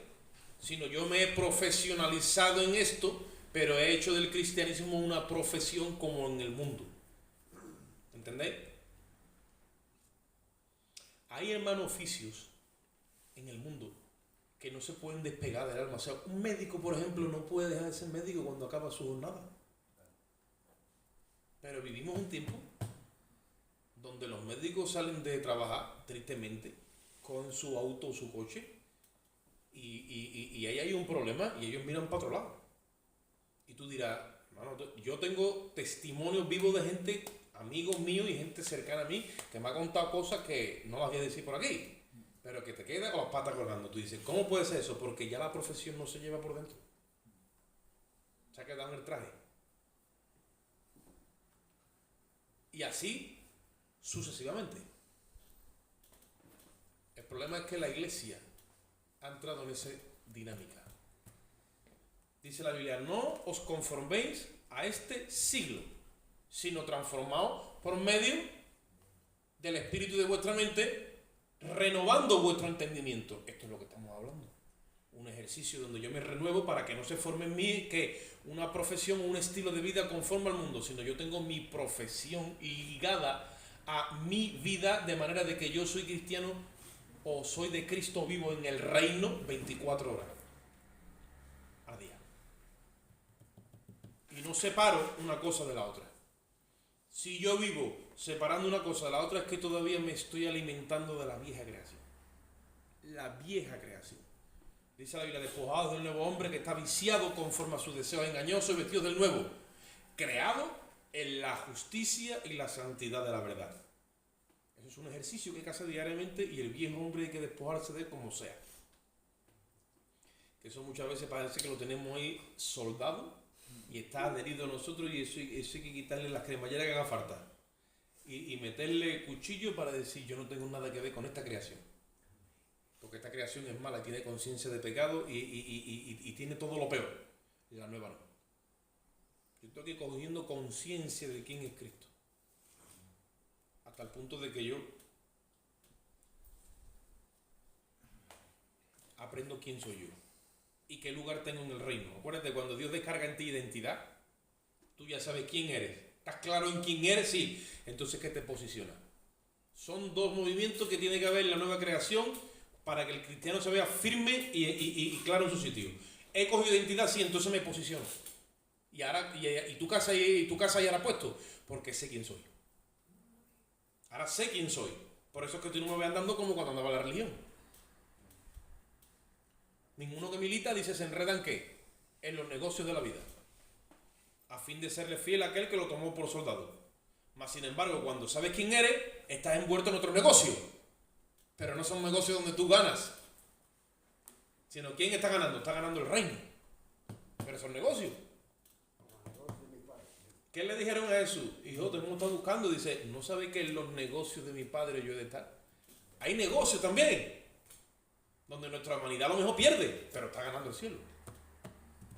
Sino yo me he profesionalizado en esto, pero he hecho del cristianismo una profesión como en el mundo. ¿Entendéis? Hay, hermanos, oficios en el mundo que no se pueden despegar del alma. O sea, un médico, por ejemplo, no puede dejar de ser médico cuando acaba su jornada. Pero vivimos un tiempo donde los médicos salen de trabajar, tristemente, con su auto o su coche, y ahí hay un problema y ellos miran para otro lado. Y tú dirás, hermano, yo tengo testimonios vivos de gente, amigos míos y gente cercana a mí, que me ha contado cosas que no las voy a decir por aquí, pero que te queda con las patas colgando. Tú dices, ¿cómo puede ser eso? Porque ya la profesión no se lleva por dentro. Se ha quedado en el traje. Y así sucesivamente. El problema es que la iglesia ha entrado en esa dinámica. Dice la Biblia, no os conforméis a este siglo, sino transformaos por medio del espíritu de vuestra mente, renovando vuestro entendimiento. Esto es lo que estamos hablando. Un ejercicio donde yo me renuevo para que no se forme en mí que una profesión o un estilo de vida conforme al mundo, sino yo tengo mi profesión ligada a mi vida, de manera de que yo soy cristiano o soy de Cristo vivo en el reino 24 horas a día. Y no separo una cosa de la otra. Si yo vivo separando una cosa de la otra, es que todavía me estoy alimentando de la vieja creación. La vieja creación. Dice la Biblia, despojados del nuevo hombre que está viciado conforme a sus deseos engañosos y vestidos del nuevo, creado en la justicia y la santidad de la verdad. Eso es un ejercicio que hay que hacer diariamente y el viejo hombre hay que despojarse de él como sea. Que eso muchas veces parece que lo tenemos ahí soldado y está adherido a nosotros, y eso hay que quitarle las cremalleras que haga falta y meterle cuchillo para decir: yo no tengo nada que ver con esta creación, porque esta creación es mala, tiene conciencia de pecado y tiene todo lo peor, y la nueva no. Yo estoy aquí cogiendo conciencia de quién es Cristo, hasta el punto de que yo aprendo quién soy yo y qué lugar tengo en el reino. Acuérdate, cuando Dios descarga en ti identidad, tú ya sabes quién eres. ¿Estás claro en quién eres? Sí. Entonces, ¿qué te posiciona? Son dos movimientos que tiene que haber en la nueva creación para que el cristiano se vea firme y claro en su sitio. He cogido identidad, sí, entonces me posiciono. Y ahora, y tu casa ya la he puesto, porque sé quién soy. Ahora sé quién soy. Por eso es que tú no me ves andando como cuando andaba la religión. Ninguno que milita dice se enreda en qué, en los negocios de la vida, a fin de serle fiel a aquel que lo tomó por soldado. Mas sin embargo, cuando sabes quién eres, estás envuelto en otro negocio. Pero no son negocios donde tú ganas, sino ¿quién está ganando? Está ganando el reino. Pero son negocios. ¿Qué le dijeron a Jesús? Hijo, te hemos estado buscando. Dice, ¿no sabe que en los negocios de mi padre yo he de estar? Hay negocios también, donde nuestra humanidad a lo mejor pierde, pero está ganando el cielo.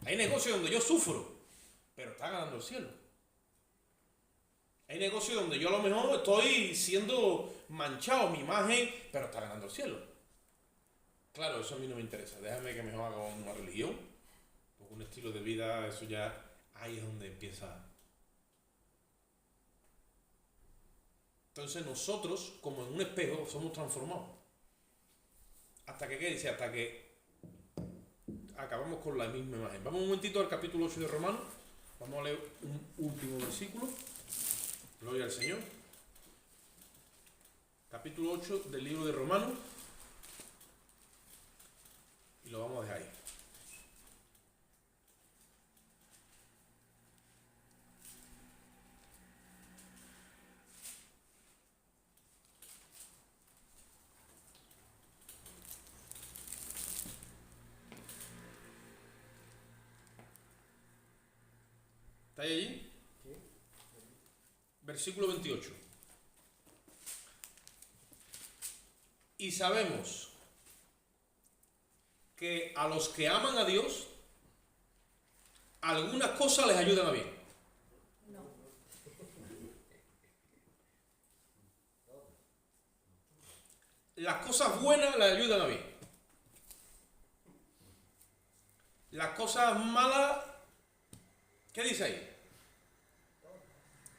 Hay negocios donde yo sufro, pero está ganando el cielo. Hay negocios donde yo a lo mejor estoy siendo manchado, mi imagen, pero está ganando el cielo. Claro, eso a mí no me interesa. Déjame que mejor haga una religión, porque un estilo de vida, eso ya, ahí es donde empieza. Entonces nosotros, como en un espejo, somos transformados. ¿Hasta que qué dice? Hasta que acabamos con la misma imagen. Vamos un momentito al capítulo 8 de Romanos. Vamos a leer un último versículo. Gloria al Señor. Capítulo 8 del libro de Romanos. Y lo vamos a dejar ahí. ¿Estáis allí? Sí. Versículo 28. Y sabemos que a los que aman a Dios, algunas cosas les ayudan a bien. No. Las cosas buenas les ayudan a bien. Las cosas malas, ¿qué dice ahí?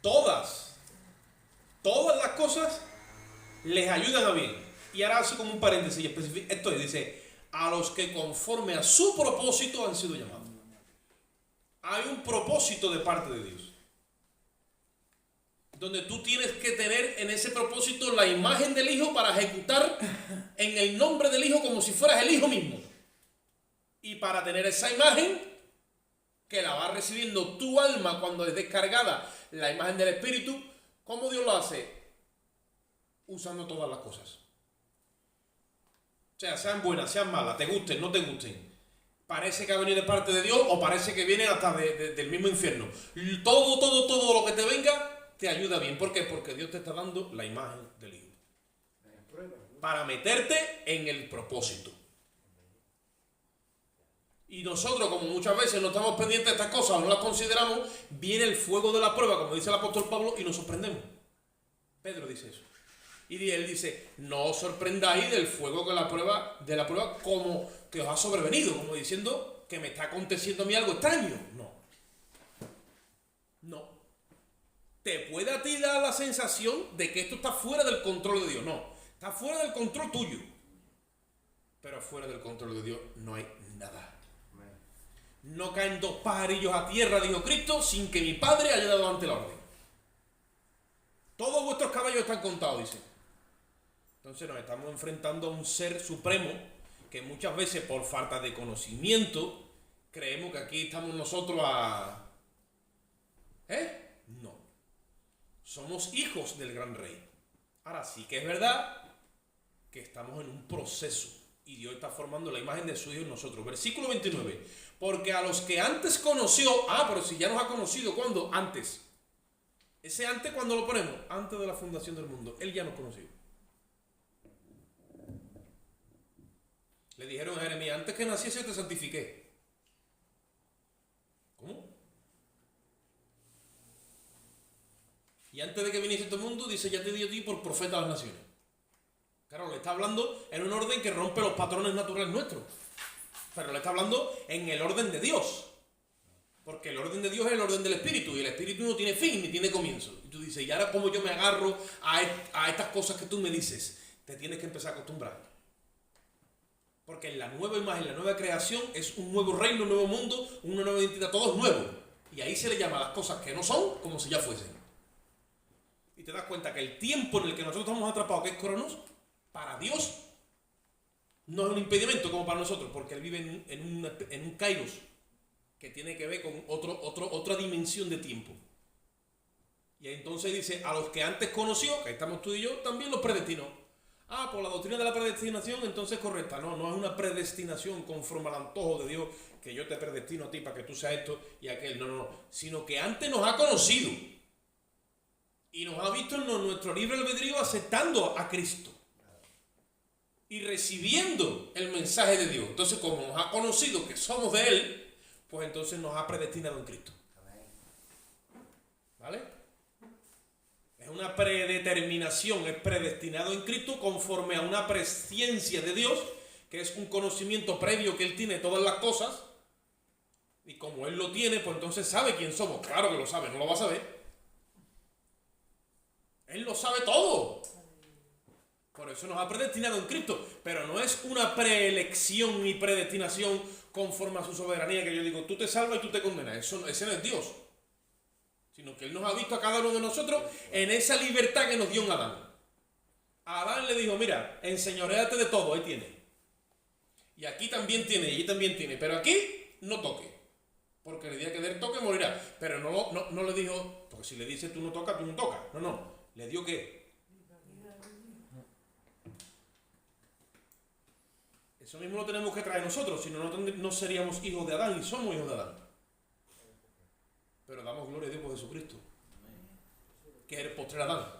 Todas las cosas les ayudan a bien. Y ahora hace como un paréntesis y especifica, esto dice, a los que conforme a su propósito han sido llamados. Hay un propósito de parte de Dios, donde tú tienes que tener en ese propósito la imagen del Hijo para ejecutar en el nombre del Hijo como si fueras el Hijo mismo. Y para tener esa imagen, que la va recibiendo tu alma cuando es descargada la imagen del Espíritu, ¿cómo Dios lo hace? Usando todas las cosas. O sea, sean buenas, sean malas, te gusten, no te gusten. Parece que ha venido de parte de Dios o parece que viene hasta del mismo infierno. Todo lo que te venga te ayuda bien. ¿Por qué? Porque Dios te está dando la imagen del Hijo. Para meterte en el propósito. Y nosotros, como muchas veces no estamos pendientes de estas cosas o no las consideramos, viene el fuego de la prueba, como dice el apóstol Pablo, y nos sorprendemos. Pedro dice eso. Y él dice, no os sorprendáis del fuego de la prueba como que os ha sobrevenido, como diciendo que me está aconteciendo a mí algo extraño. No. Te puede a ti dar la sensación de que esto está fuera del control de Dios. No, está fuera del control tuyo. Pero fuera del control de Dios no hay nada. No caen dos pajarillos a tierra, dijo Cristo, sin que mi Padre haya dado ante la orden. Todos vuestros caballos están contados, dice. Entonces nos estamos enfrentando a un ser supremo que muchas veces por falta de conocimiento creemos que aquí estamos nosotros a... No. Somos hijos del gran rey. Ahora sí que es verdad que estamos en un proceso y Dios está formando la imagen de su Hijo en nosotros. Versículo 29. Porque a los que antes conoció... pero si ya nos ha conocido, ¿cuándo? Antes. Ese antes, ¿cuándo lo ponemos? Antes de la fundación del mundo. Él ya nos conoció. Le dijeron a Jeremías, antes que naciese te santifiqué. ¿Cómo? Y antes de que viniese este mundo, dice, ya te di a ti por profeta a las naciones. Claro, le está hablando en un orden que rompe los patrones naturales nuestros. Pero le está hablando en el orden de Dios. Porque el orden de Dios es el orden del Espíritu. Y el Espíritu no tiene fin ni tiene comienzo. Y tú dices, ¿y ahora cómo yo me agarro a estas cosas que tú me dices? Te tienes que empezar a acostumbrar. Porque en la nueva imagen, la nueva creación, es un nuevo reino, un nuevo mundo, una nueva identidad. Todo es nuevo. Y ahí se le llama a las cosas que no son como si ya fuesen. Y te das cuenta que el tiempo en el que nosotros estamos atrapados, que es Cronos, para Dios no es un impedimento como para nosotros, porque Él vive en un kairos que tiene que ver con otra dimensión de tiempo. Y entonces dice, a los que antes conoció, que estamos tú y yo, también los predestinó. Por la doctrina de la predestinación, entonces es correcta. No es una predestinación conforme al antojo de Dios, que yo te predestino a ti para que tú seas esto y aquel. No. Sino que antes nos ha conocido y nos ha visto en nuestro libre albedrío aceptando a Cristo y recibiendo el mensaje de Dios. Entonces, como nos ha conocido que somos de Él, pues entonces nos ha predestinado en Cristo. ¿Vale? Es una predeterminación, es predestinado en Cristo conforme a una presciencia de Dios, que es un conocimiento previo que Él tiene de todas las cosas, y como Él lo tiene, pues entonces sabe quién somos. Claro que lo sabe, no lo va a saber. Él lo sabe todo. Por eso nos ha predestinado en Cristo, pero no es una preelección ni predestinación conforme a su soberanía, que yo digo, tú te salvas y tú te condenas. Ese no es Dios. Sino que Él nos ha visto a cada uno de nosotros en esa libertad que nos dio en Adán. A Adán le dijo, mira, enseñoréate de todo, ahí tiene. Y aquí también tiene, y allí también tiene, pero aquí no toque. Porque el día que él toque morirá. Pero no le dijo, porque si le dice tú no tocas, No. Le dio ¿qué? Eso mismo lo tenemos que traer nosotros, si no seríamos hijos de Adán y somos hijos de Adán. Pero damos gloria a Dios por Jesucristo, que es el postrer Adán,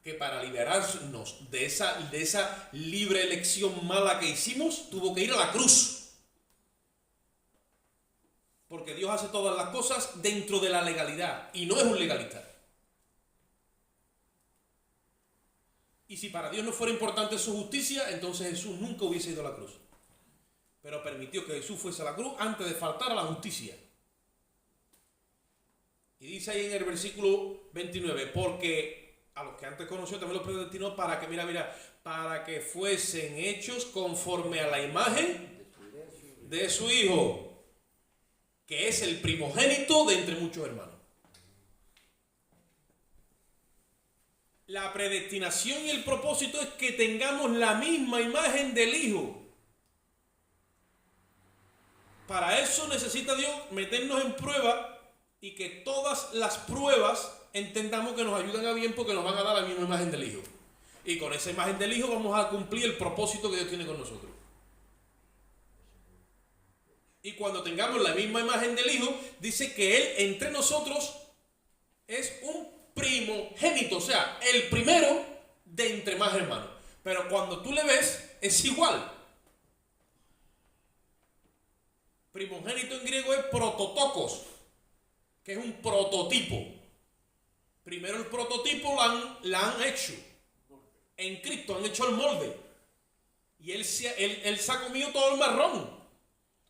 que para liberarnos de esa libre elección mala que hicimos, tuvo que ir a la cruz. Porque Dios hace todas las cosas dentro de la legalidad, y no es un legalista. Y si para Dios no fuera importante su justicia, entonces Jesús nunca hubiese ido a la cruz. Pero permitió que Jesús fuese a la cruz antes de faltar a la justicia. Y dice ahí en el versículo 29, porque a los que antes conoció también los predestinó para que, para que fuesen hechos conforme a la imagen de su Hijo, que es el primogénito de entre muchos hermanos. La predestinación y el propósito es que tengamos la misma imagen del Hijo. Para eso necesita Dios meternos en prueba y que todas las pruebas entendamos que nos ayudan a bien porque nos van a dar la misma imagen del Hijo. Y con esa imagen del Hijo vamos a cumplir el propósito que Dios tiene con nosotros. Y cuando tengamos la misma imagen del Hijo, dice que Él entre nosotros es un primogénito, o sea, el primero de entre más hermanos. Pero cuando tú le ves, es igual. Primogénito en griego es prototokos, que es un prototipo. Primero el prototipo la han hecho. En Cristo han hecho el molde. Y él se ha comido todo el marrón.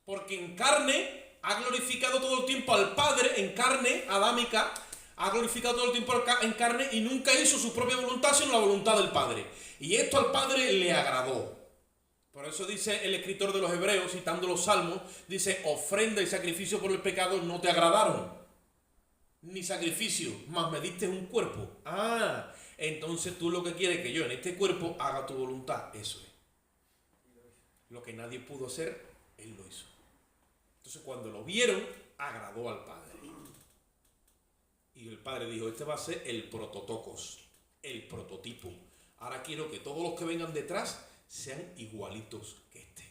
Porque en carne ha glorificado todo el tiempo al Padre, en carne adámica, ha glorificado todo el tiempo en carne y nunca hizo su propia voluntad, sino la voluntad del Padre. Y esto al Padre le agradó. Por eso dice el escritor de los Hebreos, citando los Salmos, dice, ofrenda y sacrificio por el pecado no te agradaron. Ni sacrificio, mas me diste un cuerpo. Ah, entonces tú lo que quieres es que yo en este cuerpo haga tu voluntad. Eso es. Lo que nadie pudo hacer, Él lo hizo. Entonces cuando lo vieron, agradó al Padre. Y el Padre dijo, este va a ser el prototocos, el prototipo. Ahora quiero que todos los que vengan detrás sean igualitos que este.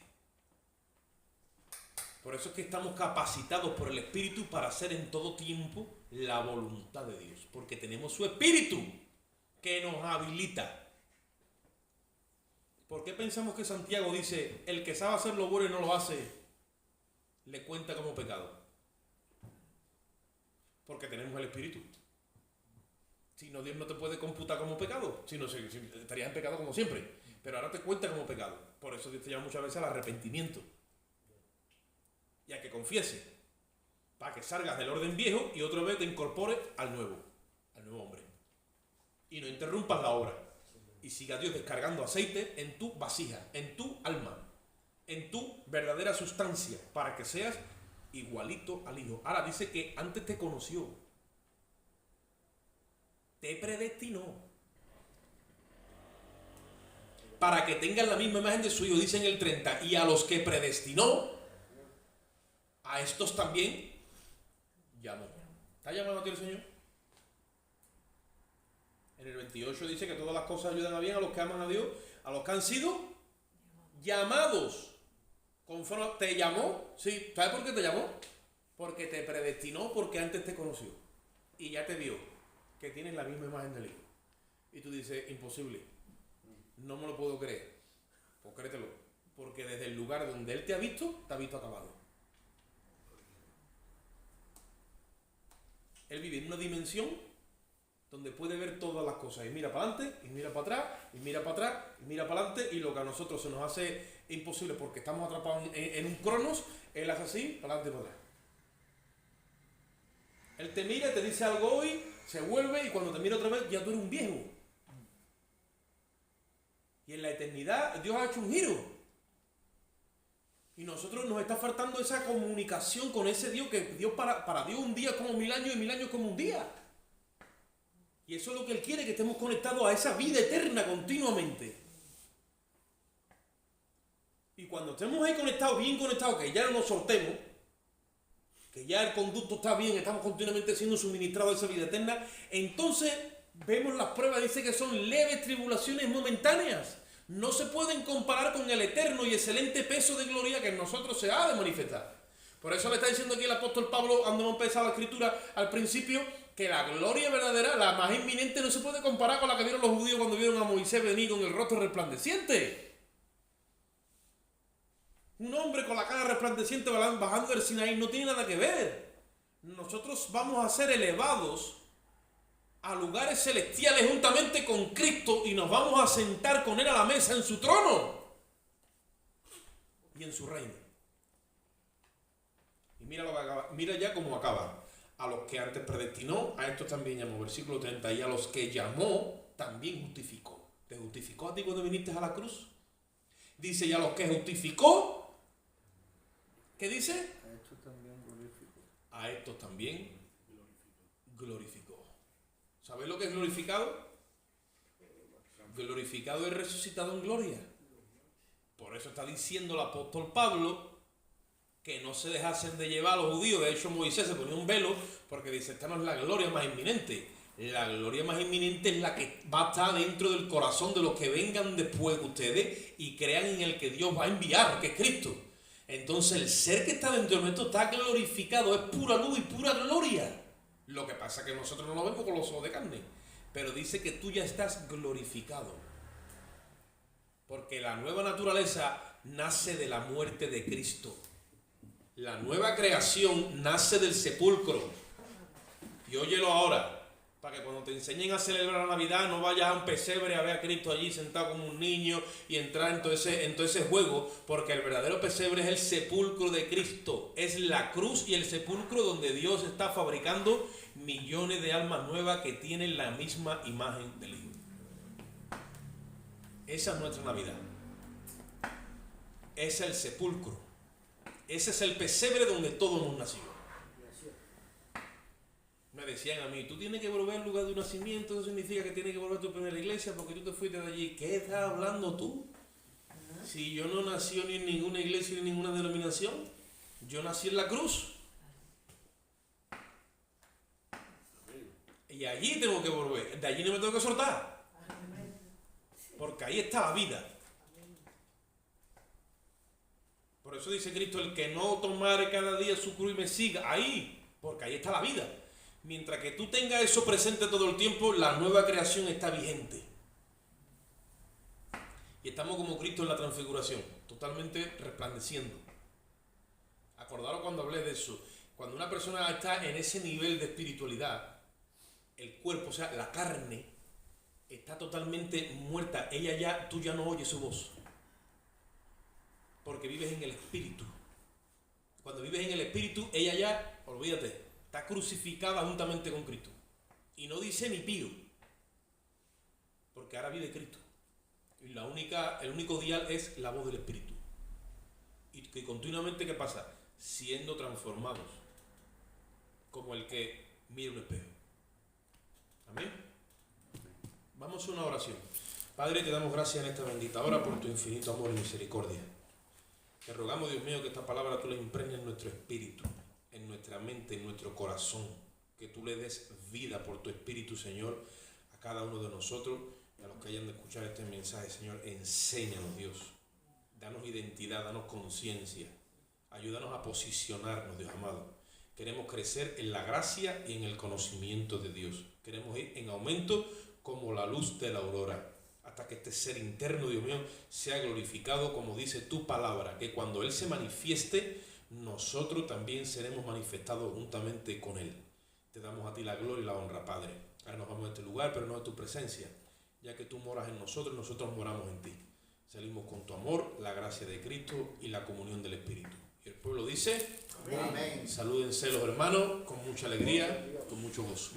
Por eso es que estamos capacitados por el Espíritu para hacer en todo tiempo la voluntad de Dios. Porque tenemos su Espíritu que nos habilita. ¿Por qué pensamos que Santiago dice, el que sabe hacer lo bueno y no lo hace, le cuenta como pecado? Porque tenemos el Espíritu. Si no, Dios no te puede computar como pecado. Si no, estarías en pecado como siempre. Pero ahora te cuenta como pecado. Por eso Dios te llama muchas veces al arrepentimiento. Y a que confiese. Para que salgas del orden viejo y otra vez te incorpores al nuevo hombre. Y no interrumpas la obra. Y siga Dios descargando aceite en tu vasija, en tu alma, en tu verdadera sustancia, para que seas igualito al Hijo. Ahora dice que antes te conoció, te predestinó, para que tengan la misma imagen de su Hijo, dice en el 30, y a los que predestinó, a estos también llamó. ¿Está llamando a ti el Señor? En el 28 dice que todas las cosas ayudan a bien a los que aman a Dios, a los que han sido llamados. Conforme te llamó, sí, ¿sabes por qué te llamó? Porque te predestinó, porque antes te conoció. Y ya te vio que tienes la misma imagen del Hijo. Y tú dices, imposible, no me lo puedo creer. Pues créetelo, porque desde el lugar donde Él te ha visto acabado. Él vive en una dimensión donde puede ver todas las cosas, y mira para adelante, y mira para atrás, y mira para atrás, y mira para adelante, y lo que a nosotros se nos hace imposible porque estamos atrapados en un cronos, Él hace así, para adelante y para atrás. Él te mira, te dice algo hoy, se vuelve, y cuando te mira otra vez, ya tú eres un viejo. Y en la eternidad, Dios ha hecho un giro. Y nosotros nos está faltando esa comunicación con ese Dios, que Dios para Dios un día es como 1000 años, y 1000 años es como un día. Y eso es lo que Él quiere, que estemos conectados a esa vida eterna continuamente. Y cuando estemos ahí conectados, bien conectados, que ya no nos soltemos, que ya el conducto está bien, estamos continuamente siendo suministrados a esa vida eterna, entonces vemos las pruebas, dice que son leves tribulaciones momentáneas. No se pueden comparar con el eterno y excelente peso de gloria que en nosotros se ha de manifestar. Por eso le está diciendo aquí el apóstol Pablo, cuando hemos empezado la escritura al principio, que la gloria verdadera, la más inminente, no se puede comparar con la que vieron los judíos cuando vieron a Moisés venir con el rostro resplandeciente. Un hombre con la cara resplandeciente bajando del Sinaí no tiene nada que ver. Nosotros vamos a ser elevados a lugares celestiales juntamente con Cristo y nos vamos a sentar con Él a la mesa en su trono y en su reino. Y mira lo que acaba, mira ya cómo acaba. A los que antes predestinó, a estos también llamó. Versículo 30. Y a los que llamó, también justificó. ¿Te justificó a ti cuando viniste a la cruz? Dice, y a los que justificó, ¿qué dice? A estos también glorificó. A estos también glorificó. ¿Sabéis lo que es glorificado? Glorificado y resucitado en gloria. Por eso está diciendo el apóstol Pablo que no se dejasen de llevar a los judíos. De hecho, Moisés se ponía un velo porque dice, esta no es la gloria más inminente. La gloria más inminente es la que va a estar dentro del corazón de los que vengan después de ustedes y crean en el que Dios va a enviar, que es Cristo. Entonces el ser que está dentro de nosotros está glorificado, es pura luz y pura gloria. Lo que pasa es que nosotros no lo vemos con los ojos de carne, pero dice que tú ya estás glorificado. Porque la nueva naturaleza nace de la muerte de Cristo. La nueva creación nace del sepulcro. Y óyelo ahora, Para que cuando te enseñen a celebrar la Navidad no vayas a un pesebre a ver a Cristo allí sentado como un niño y entrar en todo ese juego, porque el verdadero pesebre es el sepulcro de Cristo, es la cruz y el sepulcro donde Dios está fabricando millones de almas nuevas que tienen la misma imagen del Hijo. Esa es nuestra Navidad. Ese es el sepulcro. Ese es el pesebre donde todos hemos nacido. Me decían a mí, tú tienes que volver al lugar de tu nacimiento, eso significa que tienes que volver a tu primera iglesia porque tú te fuiste de allí. ¿Qué estás hablando tú? Si yo no nací ni en ninguna iglesia ni en ninguna denominación, yo nací en la cruz. Y allí tengo que volver, de allí no me tengo que soltar. Porque ahí está la vida. Por eso dice Cristo, el que no tomare cada día su cruz y me siga, ahí, porque ahí está la vida. Mientras que tú tengas eso presente todo el tiempo, la nueva creación está vigente. Y estamos como Cristo en la transfiguración, totalmente resplandeciendo. Acordaros cuando hablé de eso. Cuando una persona está en ese nivel de espiritualidad, el cuerpo, o sea, la carne, está totalmente muerta. Tú ya no oyes su voz. Porque vives en el espíritu. Cuando vives en el espíritu, ella ya, olvídate, está crucificada juntamente con Cristo. Y no dice ni pío. Porque ahora vive Cristo. Y el único dial es la voz del espíritu. Y que continuamente, ¿qué pasa? Siendo transformados. Como el que mira un espejo. Amén. Vamos a hacer una oración. Padre, te damos gracias en esta bendita hora por tu infinito amor y misericordia. Te rogamos, Dios mío, que esta palabra tú la impregnes en nuestro espíritu, en nuestra mente, en nuestro corazón. Que tú le des vida por tu espíritu, Señor, a cada uno de nosotros y a los que hayan de escuchar este mensaje, Señor. Enséñanos, Dios. Danos identidad, danos conciencia. Ayúdanos a posicionarnos, Dios amado. Queremos crecer en la gracia y en el conocimiento de Dios. Queremos ir en aumento como la luz de la aurora. Hasta que este ser interno, Dios mío, sea glorificado como dice tu palabra. Que cuando Él se manifieste, nosotros también seremos manifestados juntamente con Él. Te damos a ti la gloria y la honra, Padre. Ahora nos vamos a este lugar, pero no de tu presencia. Ya que tú moras en nosotros, nosotros moramos en ti. Salimos con tu amor, la gracia de Cristo y la comunión del Espíritu. Y el pueblo dice, amén. Salúdense los hermanos con mucha alegría, con mucho gozo.